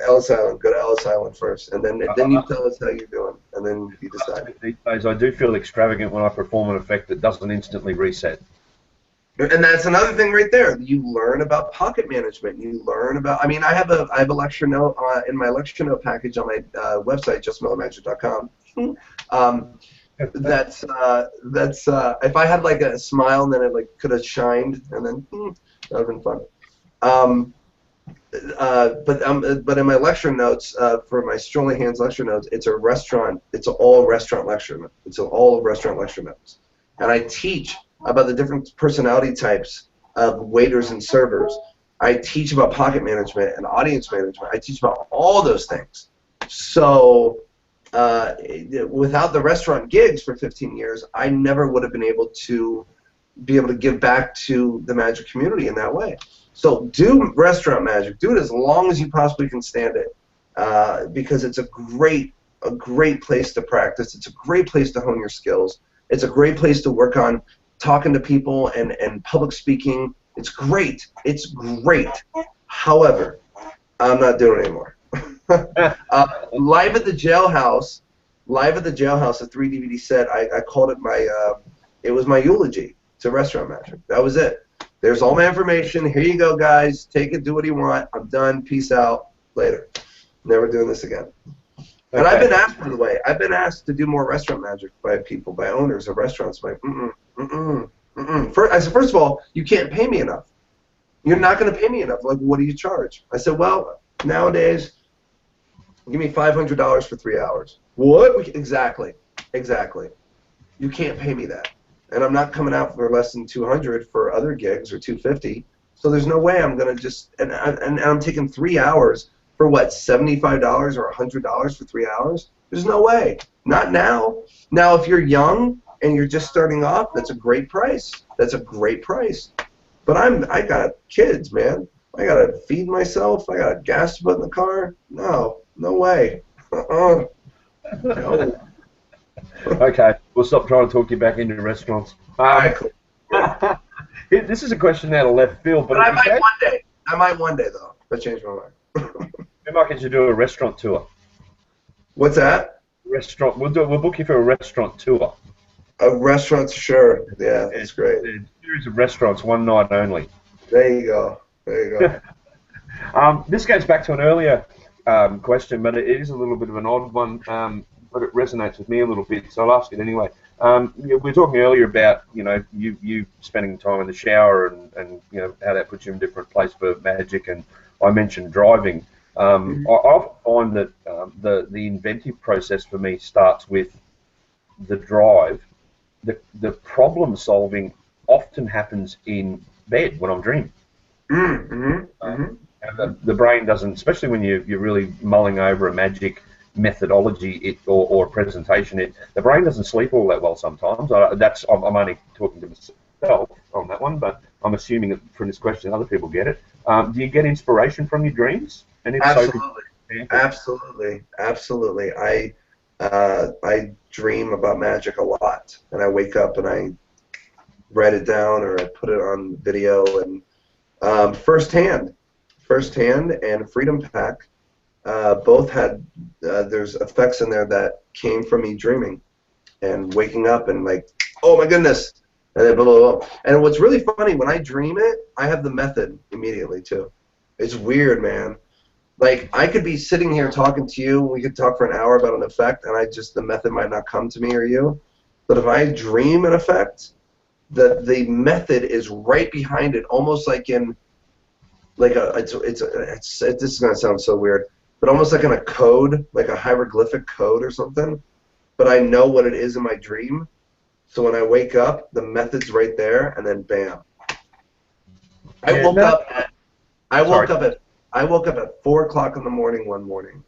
B: Ellis Island, go to Ellis Island first, and then you tell us how you're doing, and then you decide.
A: These days, I do feel extravagant when I perform an effect that doesn't instantly reset.
B: And that's another thing right there. You learn about pocket management. You learn about. I mean, I have a lecture note in my lecture note package on my website, justmellomagic.com. That's if I had like a smile and then it like could have shined, and then that would have been fun. But in my lecture notes for my Strolling Hands lecture notes, it's a restaurant. It's all restaurant lecture. It's all restaurant lecture notes, and I teach about the different personality types of waiters and servers. I teach about pocket management and audience management. I teach about all those things. So without the restaurant gigs for 15 years, I never would have been able to give back to the magic community in that way. So do restaurant magic. Do it as long as you possibly can stand it, because it's a great place to practice. It's a great place to hone your skills. It's a great place to work on talking to people and public speaking. It's great. It's great. However, I'm not doing it anymore. Live at the Jailhouse, a 3 DVD set. I called it it was my eulogy to restaurant magic. That was it. There's all my information. Here you go, guys. Take it. Do what you want. I'm done. Peace out. Later. Never doing this again. Okay. And I've been asked, by the way, to do more restaurant magic by people, by owners of restaurants. Like, I said, first of all, you can't pay me enough. You're not going to pay me enough. Like, what do you charge? I said, well, nowadays, give me $500 for 3 hours. What? Exactly. You can't pay me that. And I'm not coming out for less than $200 for other gigs or $250. So there's no way I'm going to just, and I'm taking 3 hours for what, $75 or $100 for 3 hours? There's no way. Not now. Now, if you're young and you're just starting off, that's a great price. But I got kids, man. I got to feed myself. I got gas to put in the car. No way. No.
A: Okay, we'll stop trying to talk you back into restaurants.
B: Cool.
A: This is a question out of left field, but
B: I might one day, though. If I change my mind.
A: We might get you to do a restaurant tour.
B: What's that?
A: Restaurant. We'll book you for a restaurant tour.
B: A restaurant, sure. Yeah, that's great.
A: A series of restaurants, one night only.
B: There you go.
A: This goes back to an earlier question, but it is a little bit of an odd one, but it resonates with me a little bit, so I'll ask it anyway. We were talking earlier about you spending time in the shower and how that puts you in a different place for magic, and I mentioned driving. I often find that the inventive process for me starts with the drive. The problem solving often happens in bed when I'm dreaming. The brain doesn't, especially when you're really mulling over a magic methodology or a presentation. The brain doesn't sleep all that well sometimes. I'm only talking to myself on that one, but I'm assuming that from this question other people get it. Do you get inspiration from your dreams? And if
B: Absolutely. I dream about magic a lot, and I wake up and I write it down or I put it on video. And firsthand and Freedom Pack both had there's effects in there that came from me dreaming and waking up and like, oh my goodness, and then blah, blah, blah. And what's really funny, when I dream it, I have the method immediately too. It's weird, man. Like, I could be sitting here talking to you, we could talk for an hour about an effect, and the method might not come to me or you. But if I dream an effect, the method is right behind it, almost like in, like this is gonna sound so weird, but almost like in a code, like a hieroglyphic code or something. But I know what it is in my dream, So when I wake up, the method's right there, and then bam. I
A: Yeah,
B: woke
A: no,
B: up at I
A: sorry.
B: woke up at I woke up at 4 o'clock in the morning one morning.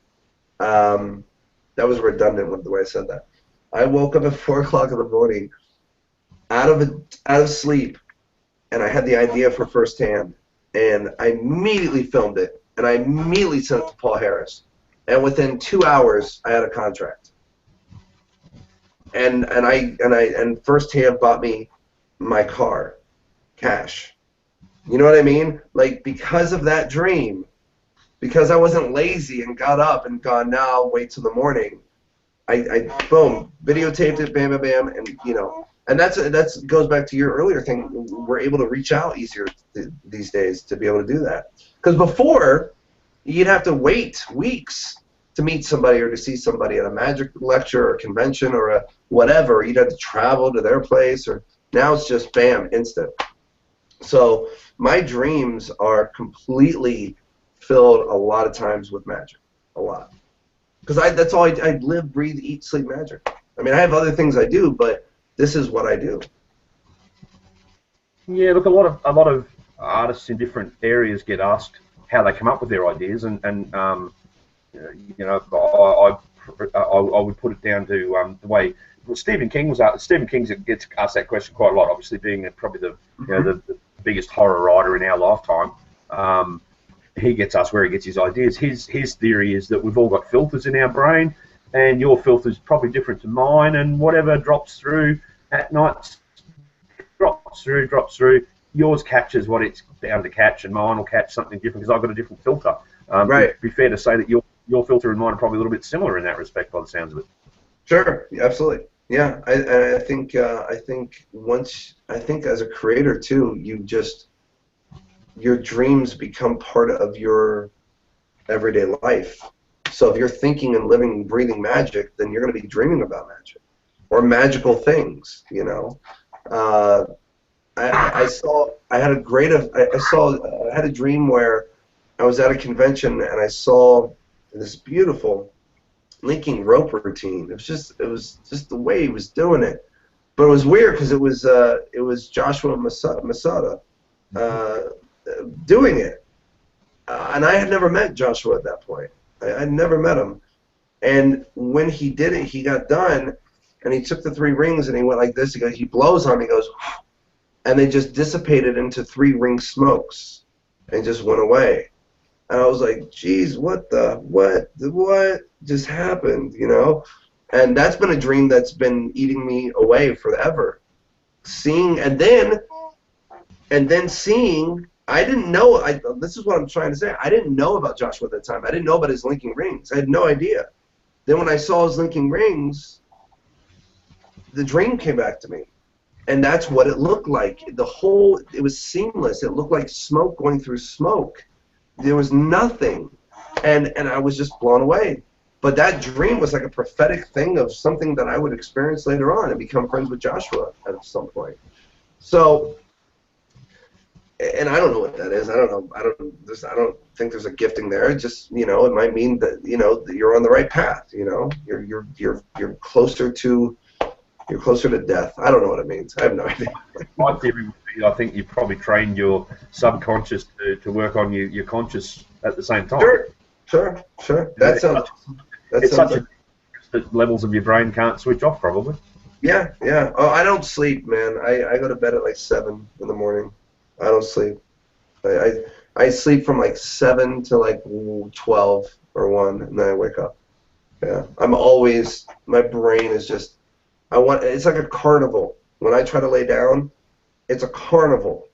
B: That was redundant with the way I said that. I woke up at 4 o'clock in the morning out of sleep, and I had the idea for Firsthand, and I immediately filmed it, and I immediately sent it to Paul Harris, and within 2 hours I had a contract, and Firsthand bought me my car, cash. You know what I mean? Like, because of that dream, because I wasn't lazy and got up and gone, now I'll wait till the morning. I boom, videotaped it, bam, bam, bam, and and that's goes back to your earlier thing. We're able to reach out easier these days to be able to do that. Because before, you'd have to wait weeks to meet somebody or to see somebody at a magic lecture or convention or a whatever. You'd have to travel to their place, or now it's just bam, instant. So my dreams are completely filled a lot of times with magic, a lot. Because that's all I live, breathe, eat, sleep magic. I mean, I have other things I do, but this is what I do.
A: Yeah, look, a lot of artists in different areas get asked how they come up with their ideas, and I would put it down to the way. Well, Stephen King gets asked that question quite a lot. Obviously, being probably the biggest horror writer in our lifetime. He gets asked where he gets his ideas. His theory is that we've all got filters in our brain, and your filter is probably different to mine, and whatever drops through at night drops through. Yours catches what it's bound to catch, and mine will catch something different because I've got a different filter.
B: Right.
A: It'd be fair to say that your filter and mine are probably a little bit similar in that respect, by the sounds of it.
B: Sure. Absolutely. Yeah. I think as a creator too, your dreams become part of your everyday life. So if you're thinking and living, breathing magic, then you're going to be dreaming about magic or magical things. I had a dream where I was at a convention and I saw this beautiful linking rope routine. It was just the way he was doing it, but it was weird because it was Joshua Masada doing it, and I had never met Joshua at that point. I'd never met him, and when he did it, he got done, and he took the 3 rings and he went like this. He blows on me, he goes, and they just dissipated into 3 ring smokes and just went away. And I was like, geez, what just happened, And that's been a dream that's been eating me away forever. Seeing, and then seeing, I didn't know, this is what I'm trying to say, I didn't know about Joshua at that time. I didn't know about his linking rings. I had no idea. Then when I saw his linking rings, the dream came back to me. And that's what it looked like. It was seamless. It looked like smoke going through smoke. There was nothing. And I was just blown away. But that dream was like a prophetic thing of something that I would experience later on and become friends with Joshua at some point. So, and I don't know what that is. I don't know. I don't think there's a gifting there. It just, it might mean that, that you're on the right path. You're closer to death. I don't know what it means. I have no idea.
A: My theory would be, I think you probably trained your subconscious to work on your conscious at the same time.
B: Sure. That sounds
A: like that levels of your brain can't switch off, probably.
B: Yeah. Oh, I don't sleep, man. I go to bed at like 7 in the morning. I don't sleep. I sleep from like 7 to like 12 or 1, and then I wake up. Yeah. My brain is just, it's like a carnival. When I try to lay down, it's a carnival.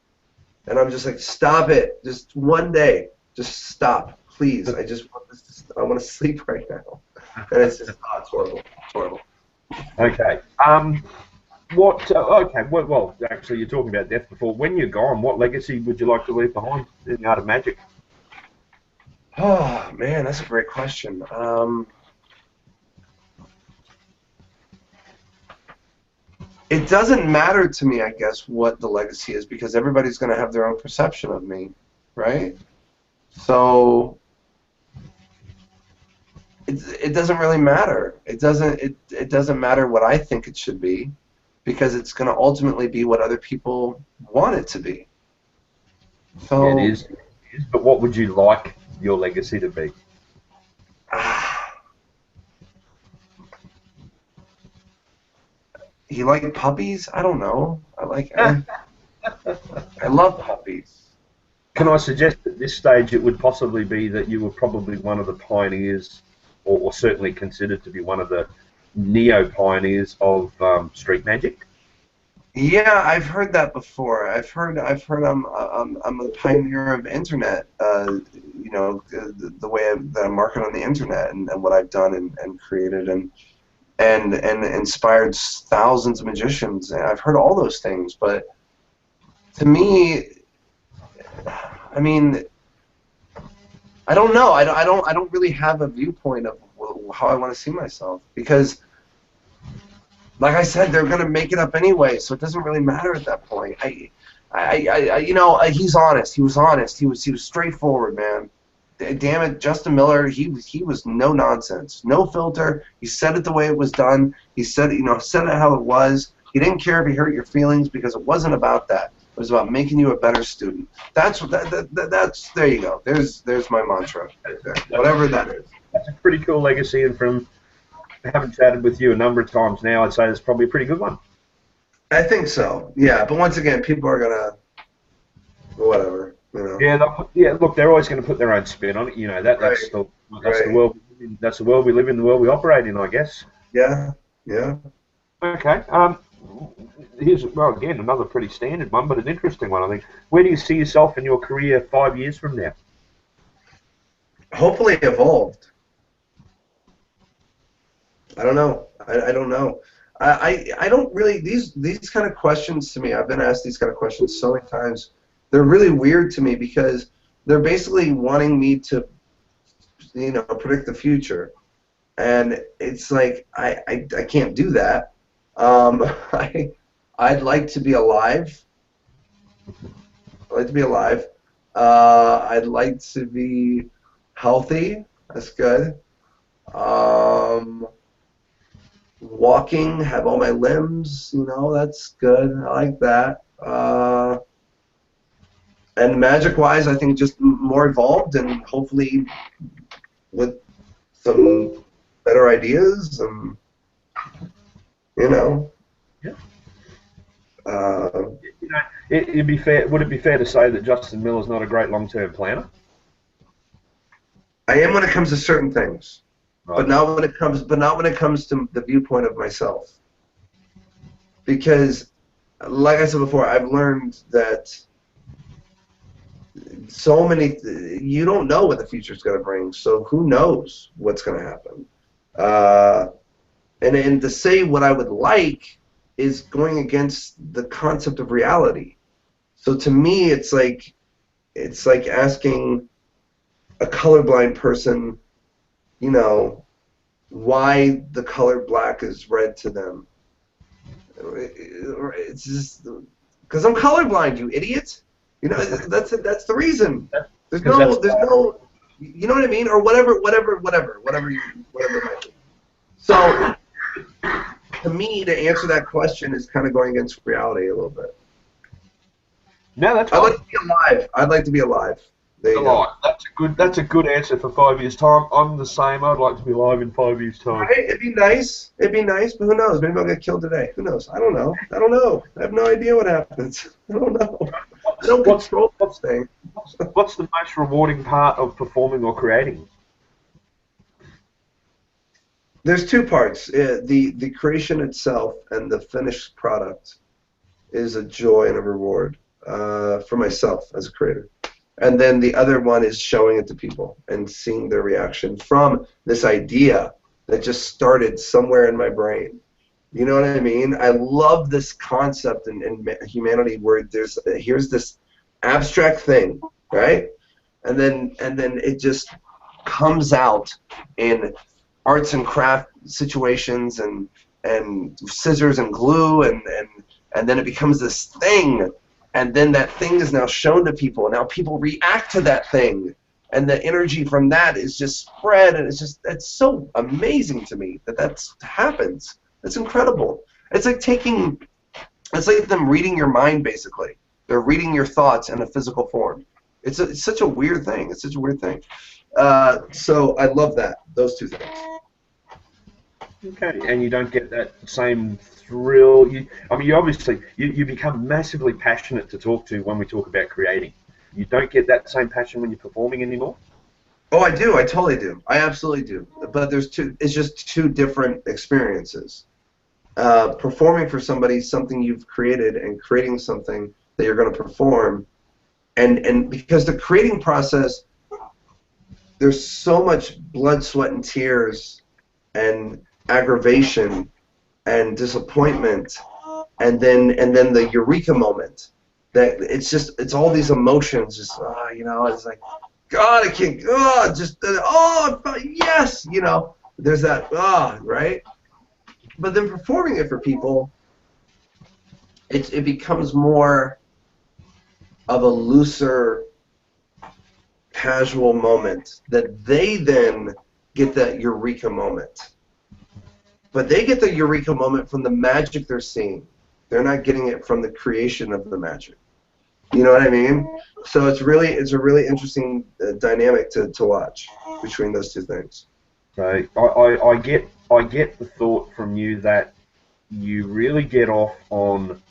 B: And I'm just like, stop it. Just one day. Just stop. Please. I want to sleep right now. And it's just, it's horrible. It's horrible.
A: Okay. Well, actually, you're talking about death before. When you're gone, what legacy would you like to leave behind in the art of magic?
B: Oh, man, that's a great question. It doesn't matter to me, I guess, what the legacy is, because everybody's going to have their own perception of me, right? So it doesn't really matter. It doesn't matter what I think it should be. because it's going to ultimately be what other people want it to be. So,
A: Yeah, it is. But what would you like your legacy to be?
B: You like puppies? I don't know. I love puppies.
A: Can I suggest at this stage it would possibly be that you were probably one of the pioneers, or certainly considered to be one of the neo-pioneers of street magic?
B: Yeah, I've heard that before. I've heard I'm a pioneer of internet. You know, the way that I'm marketing on the internet and what I've done and created and inspired thousands of magicians. And I've heard all those things, but to me, I mean, I don't know. I don't really have a viewpoint of how I want to see myself, because, like I said, they're gonna make it up anyway, so it doesn't really matter at that point. You know, he's honest. He was honest. He was straightforward, man. Damn it, Justin Miller. He was no nonsense, no filter. He said it the way it was done. He said, you know, said it how it was. He didn't care if he hurt your feelings, because it wasn't about that. It was about making you a better student. That's there you go. There's my mantra right there. Whatever that is.
A: That's a pretty cool legacy, and from having chatted with you a number of times now, I'd say it's probably a pretty good one.
B: I think so. Yeah, but once again, people are gonna whatever. You know.
A: Yeah. Look, they're always going to put their own spin on it. You know, that's
B: Right.
A: the world. That's the world we live in. The world we operate in, I guess.
B: Yeah. Yeah.
A: Okay. Here's, well, again, another pretty standard one, but an interesting one, I think. Where do you see yourself in your career 5 years from now?
B: Hopefully evolved. I don't know. I don't know. I don't really, these kind of questions to me, I've been asked these kind of questions so many times. They're really weird to me, because they're basically wanting me to, you know, predict the future. And it's like, I can't do that. I'd like to be alive. I'd like to be alive. I'd like to be healthy. That's good. Walking, have all my limbs, you know, that's good. I like that. And magic-wise, I think just more involved, and hopefully with some better ideas, and you know.
A: Yeah. You know, it'd be fair. Would it be fair to say that Justin Miller's not a great long-term planner?
B: I am when it comes to certain things,
A: Right.
B: but not when it comes to the viewpoint of myself. Because, like I said before, I've learned that so many, you don't know what the future's going to bring, so who knows what's going to happen. And to say what I would like is going against the concept of reality. So to me, it's like asking a colorblind person, you know, why the color black is red to them. It's just because I'm colorblind, you idiot. You know, that's the reason. There's no, you know what I mean, or whatever it might be. So, to me, to answer that question is kind of going against reality a little bit.
A: No, that's
B: I'd
A: fine.
B: like to be alive. I'd like to be alive. There you go.
A: That's a good answer for 5 years' time. I'm the same. I'd like to be alive in 5 years' time.
B: Right? It'd be nice, but who knows? Maybe I'll get killed today. Who knows? I don't know. I have no idea what happens. I don't know. I don't control this thing.
A: What's the most rewarding part of performing or creating?
B: There's two parts. The creation itself and the finished product is a joy and a reward for myself as a creator. And then the other one is showing it to people and seeing their reaction from this idea that just started somewhere in my brain. You know what I mean? I love this concept in humanity where here's this abstract thing, right? And then it just comes out in arts and craft situations and scissors and glue and then it becomes this thing. And then that thing is now shown to people, and now people react to that thing, and the energy from that is just spread, and it's so amazing to me that happens. It's incredible. It's like taking It's like them reading your mind, basically. They're reading your thoughts in a physical form. It's such a weird thing. It's such a weird thing. So I love that, those two things.
A: Okay, and you don't get that same thrill. I mean, you obviously you become massively passionate to talk to when we talk about creating. You don't get that same passion when you're performing anymore.
B: Oh, I do. I totally do. I absolutely do. But there's two. It's just two different experiences. Performing for somebody something you've created, and creating something that you're going to perform, and because the creating process, there's so much blood, sweat, and tears, and aggravation, and disappointment, and then the eureka moment. That it's all these emotions. Just it's like, God, I can't. Yes, There's that right. But then performing it for people, it becomes more of a looser, casual moment that they then get that eureka moment. But they get the eureka moment from the magic they're seeing. They're not getting it from the creation of the magic. You know what I mean? So it's a really interesting dynamic to watch between those two things.
A: So I get the thought from you that you really get off on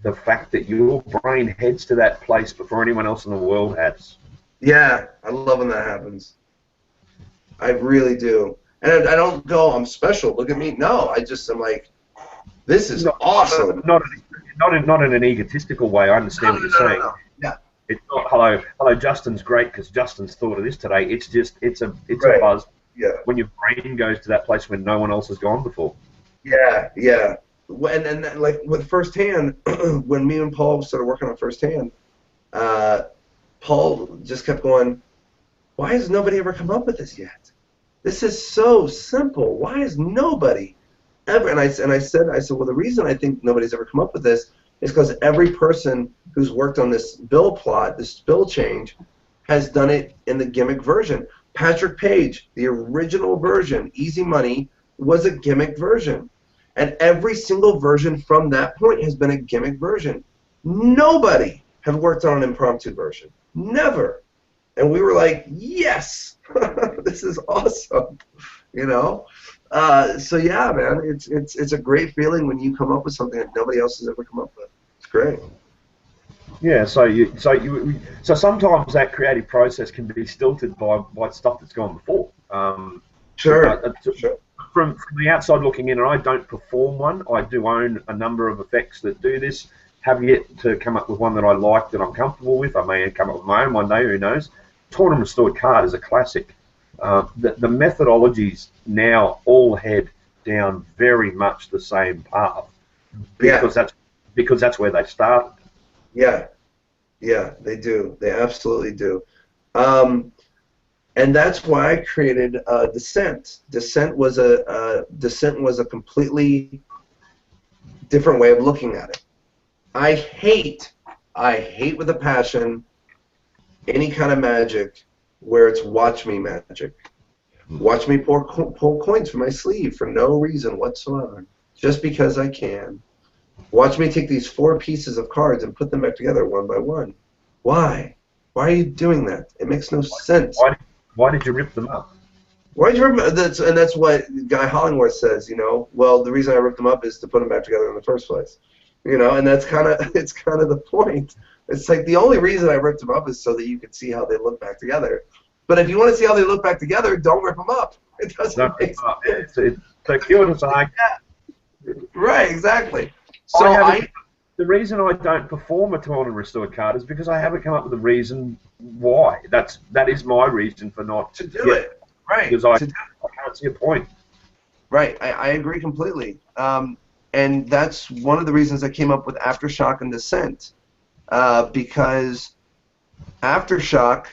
A: the fact that your brain heads to that place before anyone else in the world has.
B: Yeah, I love when that happens. I really do. And I don't go, I'm special, look at me. No, I'm like, this is awesome.
A: Not in an egotistical way. I understand what you're saying.
B: No. Yeah.
A: It's not hello. Justin's great because Justin's thought of this today. It's just it's a buzz.
B: Yeah.
A: When your brain goes to that place when no one else has gone before.
B: Yeah. And like with Firsthand, when me and Paul started working on Firsthand, Paul just kept going, why has nobody ever come up with this yet? This is so simple. Why has nobody ever? And I said, well, the reason I think nobody's ever come up with this is because every person who's worked on this bill plot, this bill change, has done it in the gimmick version. Patrick Page, the original version, Easy Money, was a gimmick version. And every single version from that point has been a gimmick version. Nobody had worked on an impromptu version. Never. And we were like, yes, this is awesome, So yeah, man, it's a great feeling when you come up with something that nobody else has ever come up with. It's great.
A: Yeah, so sometimes that creative process can be stilted by stuff that's gone before.
B: Sure.
A: From the outside looking in, and I don't perform one. I do own a number of effects that do this. Have yet to come up with one that I like, that I'm comfortable with. I may come up with my own one day, who knows. Torn and Restored Card is a classic. The methodologies now all head down very much the same path because that's where they started.
B: Yeah, they do. They absolutely do. And that's why I created Descent. Descent was a completely different way of looking at it. I hate with a passion any kind of magic where it's watch me magic. Watch me pull coins from my sleeve for no reason whatsoever, just because I can. Watch me take these 4 pieces of cards and put them back together one by one. Why? Why are you doing that? It makes no sense.
A: Why did you rip them up?
B: Why did you rip them up? And that's what Guy Hollingworth says. Well, the reason I ripped them up is to put them back together in the first place. And that's kind of the point. It's like the only reason I ripped them up is so that you could see how they look back together. But if you want to see how they look back together, don't rip them up. It doesn't make sense.
A: It's circuitous like
B: that. Right, exactly.
A: So the reason I don't perform a Torn and Restored Card is because I haven't come up with a reason why. That is my reason for not
B: to do it. Right.
A: Because I can't see a point.
B: Right. I agree completely. And that's one of the reasons I came up with Aftershock and Descent. Because Aftershock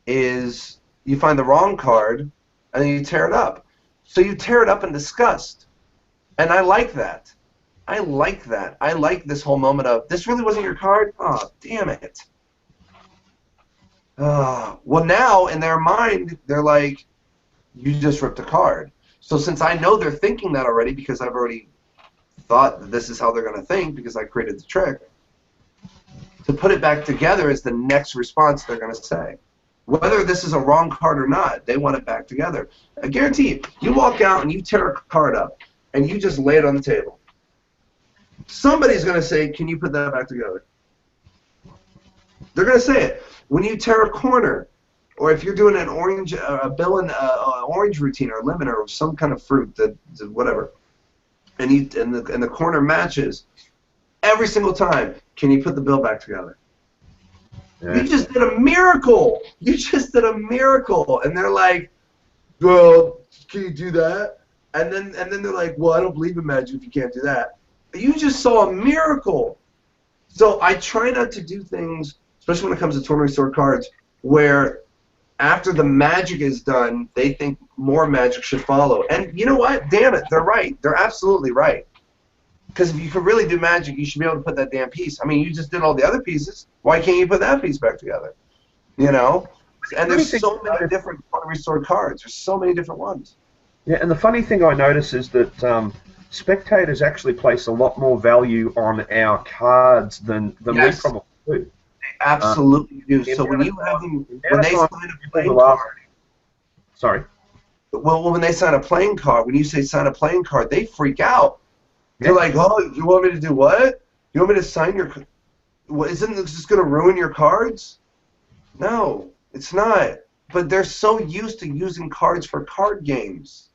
B: is you find the wrong card and then you tear it up. So you tear it up in disgust. And I like that. I like this whole moment of, this really wasn't your card? Oh, damn it. Well, now, in their mind, they're like, you just ripped a card. So since I know they're thinking that already because I've already thought that this is how they're going to think because I created the trick. To put it back together is the next response they're going to say. Whether this is a wrong card or not, they want it back together. I guarantee you, you walk out and you tear a card up and you just lay it on the table. Somebody's going to say, can you put that back together? They're going to say it. When you tear a corner, or if you're doing an orange, orange routine or lemon or some kind of fruit, whatever, and the corner matches, every single time, can you put the bill back together? Yeah. You just did a miracle. You just did a miracle. And they're like, well, can you do that? And then they're like, well, I don't believe in magic if you can't do that. You just saw a miracle. So I try not to do things, especially when it comes to tournament sword cards, where after the magic is done, they think more magic should follow. And you know what? Damn it, they're right. They're absolutely right. Because if you could really do magic, you should be able to put that damn piece. I mean, you just did all the other pieces. Why can't you put that piece back together? You know? And there's so many different tournament sword cards. There's so many different ones.
A: Yeah, and the funny thing I notice is that spectators actually place a lot more value on our cards than
B: yes.
A: we probably do.
B: They absolutely do. So when you have them, when they sign a playing card,
A: sorry.
B: Well, when they sign a playing card, when you say sign a playing card, they freak out. They're like, oh, you want me to do what? You want me to sign your? What, isn't this just going to ruin your cards? No, it's not. But they're so used to using cards for card games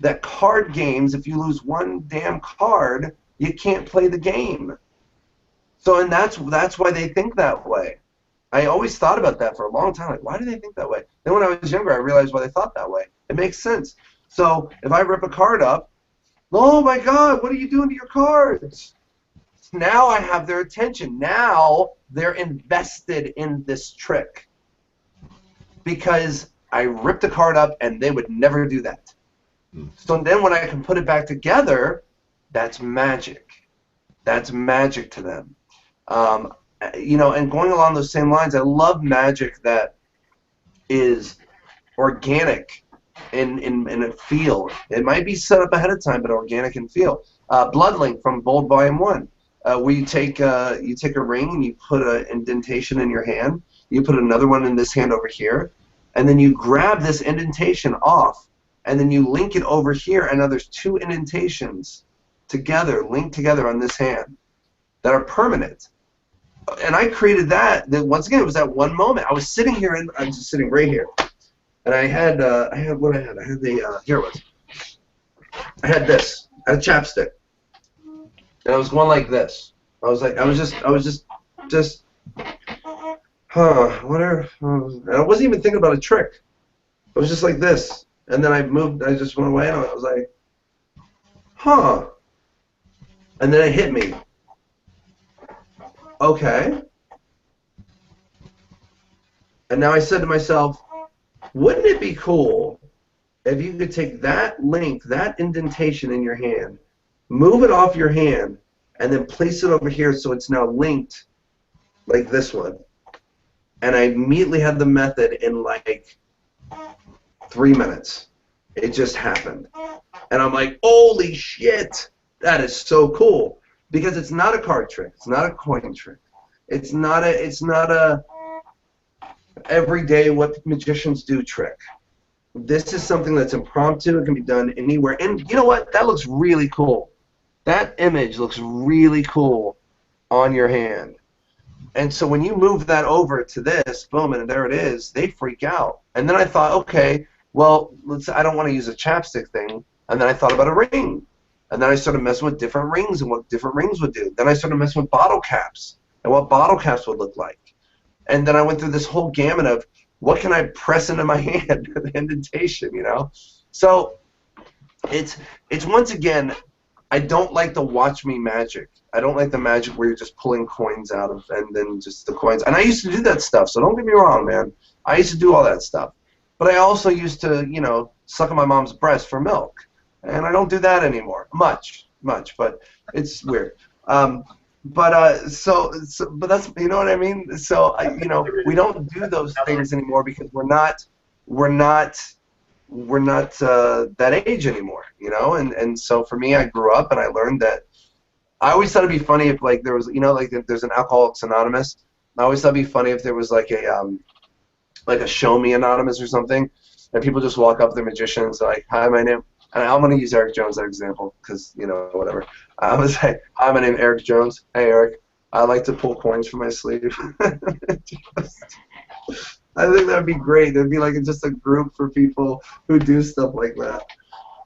B: that card games, if you lose one damn card, you can't play the game. So, and that's why they think that way. I always thought about that for a long time. Like, why do they think that way? Then when I was younger, I realized why they thought that way. It makes sense. So if I rip a card up, oh my God, what are you doing to your cards? Now I have their attention. Now they're invested in this trick because I ripped a card up and they would never do that. So then when I can put it back together, that's magic. That's magic to them. You know, and going along those same lines, I love magic that is organic in a feel. It might be set up ahead of time, but organic in feel. Bloodlink from Bold Volume 1. Where you take a ring and you put an indentation in your hand. You put another one in this hand over here, and then you grab this indentation off, and then you link it over here, and now there's two indentations together, linked together on this hand that are permanent. And I created that. Once again, it was that one moment. I was sitting here, and I'm just sitting right here, and I had what I had. I had the here it was. I had this. I had a chapstick. And I was going like this. I was just, whatever. And I wasn't even thinking about a trick. I was just like this. And then I moved, I just went away, and I was like, huh. And then it hit me. Okay. And now I said to myself, wouldn't it be cool if you could take that link, that indentation in your hand, move it off your hand, and then place it over here so it's now linked like this one. And I immediately had the method in like 3 minutes. It just happened. And I'm like, holy shit, that is so cool. Because it's not a card trick. It's not a coin trick. It's not a everyday what magicians do trick. This is something that's impromptu. It can be done anywhere. And you know what? That looks really cool. That image looks really cool on your hand. And so when you move that over to this, boom, and there it is, they freak out. And then I thought, okay, well, I don't want to use a chapstick thing. And then I thought about a ring. And then I started messing with different rings and what different rings would do. Then I started messing with bottle caps and what bottle caps would look like. And then I went through this whole gamut of what can I press into my hand, the indentation, you know? So it's once again, I don't like the watch me magic. I don't like the magic where you're just pulling coins out of and then just the coins. And I used to do that stuff, so don't get me wrong, man. I used to do all that stuff. But I also used to, you know, suck on my mom's breast for milk. And I don't do that anymore. Much, but it's weird. But that's, you know what I mean? So, you know, we don't do those things anymore because we're not that age anymore, you know. And so for me, I grew up and I learned that. I always thought it'd be funny if like there was, you know, like if there's an Alcoholics Anonymous. I always thought it'd be funny if there was like a Show Me Anonymous or something, and people just walk up, they're magicians, like, hi, my name, and I'm going to use Eric Jones as an example, because, you know, whatever. I was like, hi, my name is Eric Jones. Hey, Eric, I like to pull coins from my sleeve. I think that'd be great. There'd be like just a group for people who do stuff like that.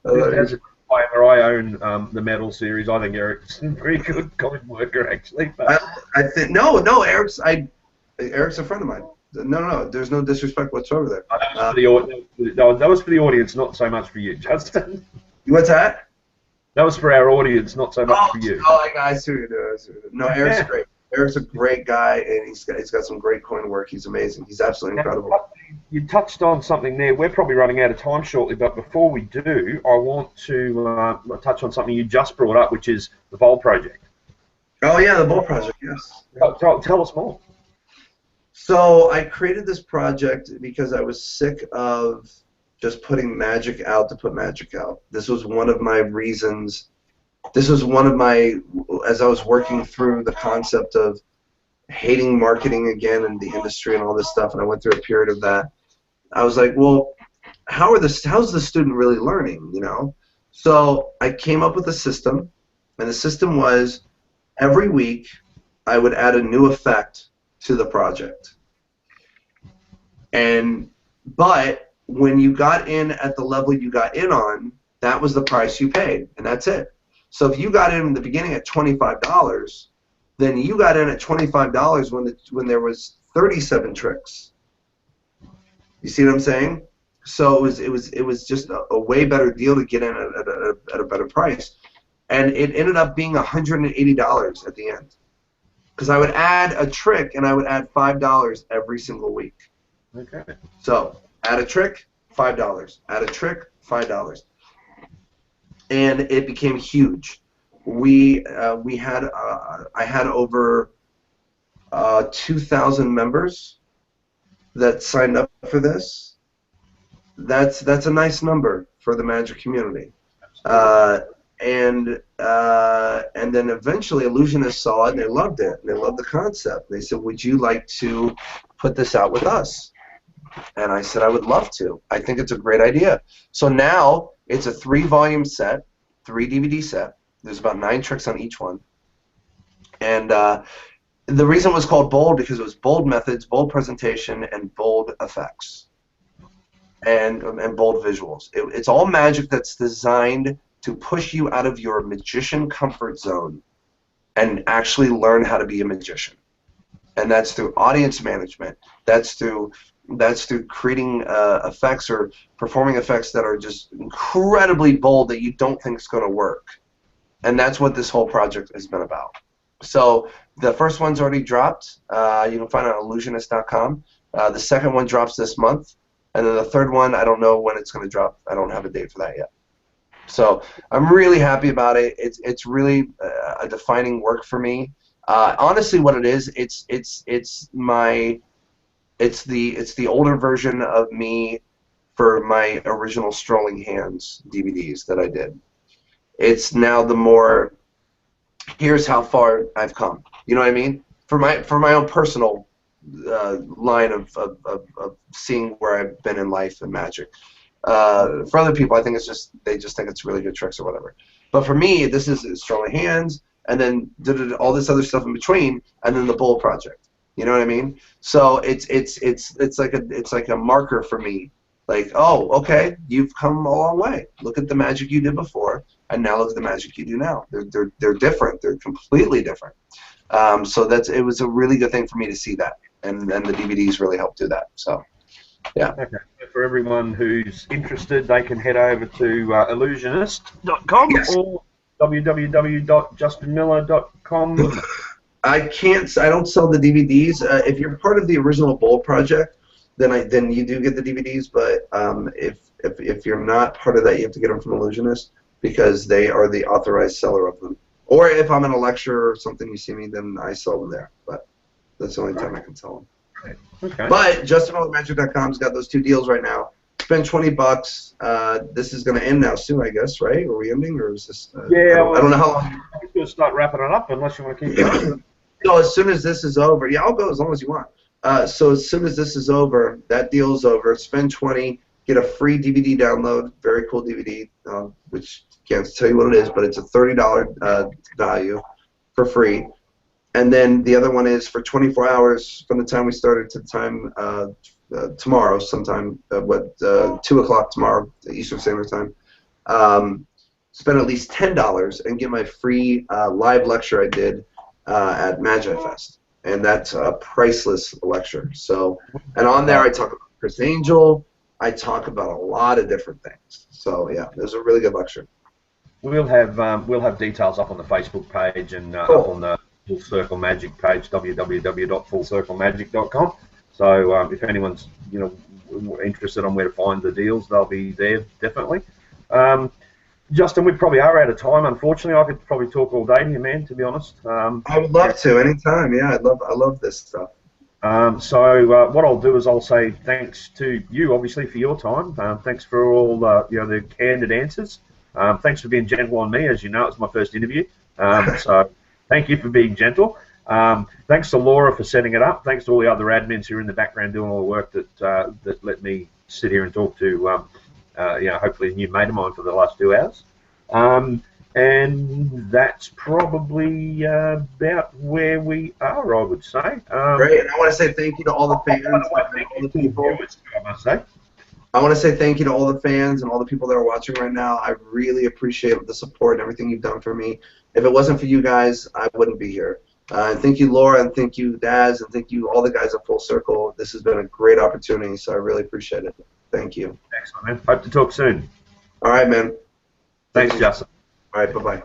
A: As a disclaimer, I own the metal series. I think Eric's a very good coin worker, actually. But
B: I think no, Eric's a friend of mine. No, there's no disrespect whatsoever there.
A: That was for the audience, not so much for you, Justin.
B: What's that?
A: That was for our audience, not so much for you.
B: Oh, I see what you're doing. No, Eric's great. Eric's a great guy, and he's got some great coin work. He's amazing. He's absolutely incredible.
A: You touched on something there. We're probably running out of time shortly, but before we do, I want to touch on something you just brought up, which is the Bowl Project.
B: Oh, yeah, the Bowl Project, yes.
A: Tell us more.
B: So I created this project because I was sick of just putting magic out to put magic out. This was one of my reasons. This was one of my, as I was working through the concept of hating marketing again and the industry and all this stuff, and I went through a period of that, I was like, well, how's the student really learning, you know? So I came up with a system, and the system was every week I would add a new effect to the project. But when you got in at the level you got in on, that was the price you paid, and that's it. So if you got in the beginning at $25, then you got in at $25 when there was 37 tricks. You see what I'm saying? So it was just a way better deal to get in at a better price, and it ended up being $180 at the end, because I would add a trick and I would add $5 every single week.
A: Okay.
B: So add a trick, $5. Add a trick, $5. And it became huge. I had over 2,000 members that signed up for this. That's a nice number for the magic community. And then eventually Illusionists saw it and they loved it. And they loved the concept. They said, would you like to put this out with us? And I said, I would love to. I think it's a great idea. So now it's a 3-volume set, 3 DVD set. There's about 9 tricks on each one. And the reason it was called Bold, because it was bold methods, bold presentation, and bold effects. And bold visuals. It's all magic that's designed to push you out of your magician comfort zone and actually learn how to be a magician. And that's through audience management. That's through creating effects or performing effects that are just incredibly bold that you don't think is going to work. And that's what this whole project has been about. So the first one's already dropped. You can find it on illusionist.com. The second one drops this month. And then the third one, I don't know when it's going to drop. I don't have a date for that yet. So I'm really happy about it. It's really a defining work for me. Honestly, what it is, it's the older version of me for my original Strolling Hands DVDs that I did. It's now the more, here's how far I've come. You know what I mean? For my own personal line of seeing where I've been in life and magic. For other people, I think they just think it's really good tricks or whatever. But for me, this is Strolling Hands, and then all this other stuff in between, and then the Bull Project. You know what I mean? So it's like a marker for me. Like, oh, okay, you've come a long way. Look at the magic you did before, and now look at the magic you do now. They're different. They're completely different. So it was a really good thing for me to see that, and the DVDs really helped do that. So, yeah.
A: Okay. For everyone who's interested, they can head over to illusionist.com or www.justinmiller.com.
B: I don't sell the DVDs. If you're part of the original Bowl Project, then you do get the DVDs. But if you're not part of that, you have to get them from Illusionist, because they are the authorized seller of them. Or if I'm in a lecture or something, you see me, then I sell them there. But that's the only time I can sell them.
A: Okay.
B: But JustinMillerMagic.com's got those 2 deals right now. spend $20. This is going to end now soon, I guess, right? Are we ending, or is this?
A: Yeah,
B: I don't know how long.
A: I'm going to start wrapping it up unless you want to keep going.
B: No, as soon as this is over, yeah, I'll go as long as you want. So as soon as this is over, that deal is over. Spend 20, get a free DVD download, very cool DVD, which can't tell you what it is, but it's a $30 value for free. And then the other one is for 24 hours from the time we started to the time tomorrow, sometime 2 o'clock tomorrow, Eastern Standard Time. Spend at least $10 and get my free live lecture I did at Magi Fest, and that's a priceless lecture. So, and on there I talk about Chris Angel. I talk about a lot of different things. So yeah, it was a really good lecture.
A: We'll have details up on the Facebook page and up on the Full Circle Magic page, www.fullcirclemagic.com. So if anyone's interested on where to find the deals, they'll be there definitely. Justin, we probably are out of time. Unfortunately, I could probably talk all day to you, man. To be honest.
B: I would love to anytime. Yeah, I love this stuff.
A: So what I'll do is I'll say thanks to you, obviously, for your time. Thanks for all the candid answers. Thanks for being gentle on me. As you know, it's my first interview. So thank you for being gentle. Thanks to Laura for setting it up. Thanks to all the other admins who are in the background doing all the work that let me sit here and talk to hopefully a new mate of mine for the last 2 hours. And that's probably about where we are, I would say.
B: Great, and I want to say thank you to all the fans, all the people.
A: I must say.
B: I want to say thank you to all the fans and all the people that are watching right now. I really appreciate the support and everything you've done for me. If it wasn't for you guys, I wouldn't be here. And thank you, Laura, and thank you, Daz, and thank you, all the guys at Full Circle. This has been a great opportunity, so I really appreciate it. Thank you.
A: Excellent, man. Hope to talk soon.
B: All right, man.
A: Thanks, Justin.
B: All right, bye-bye.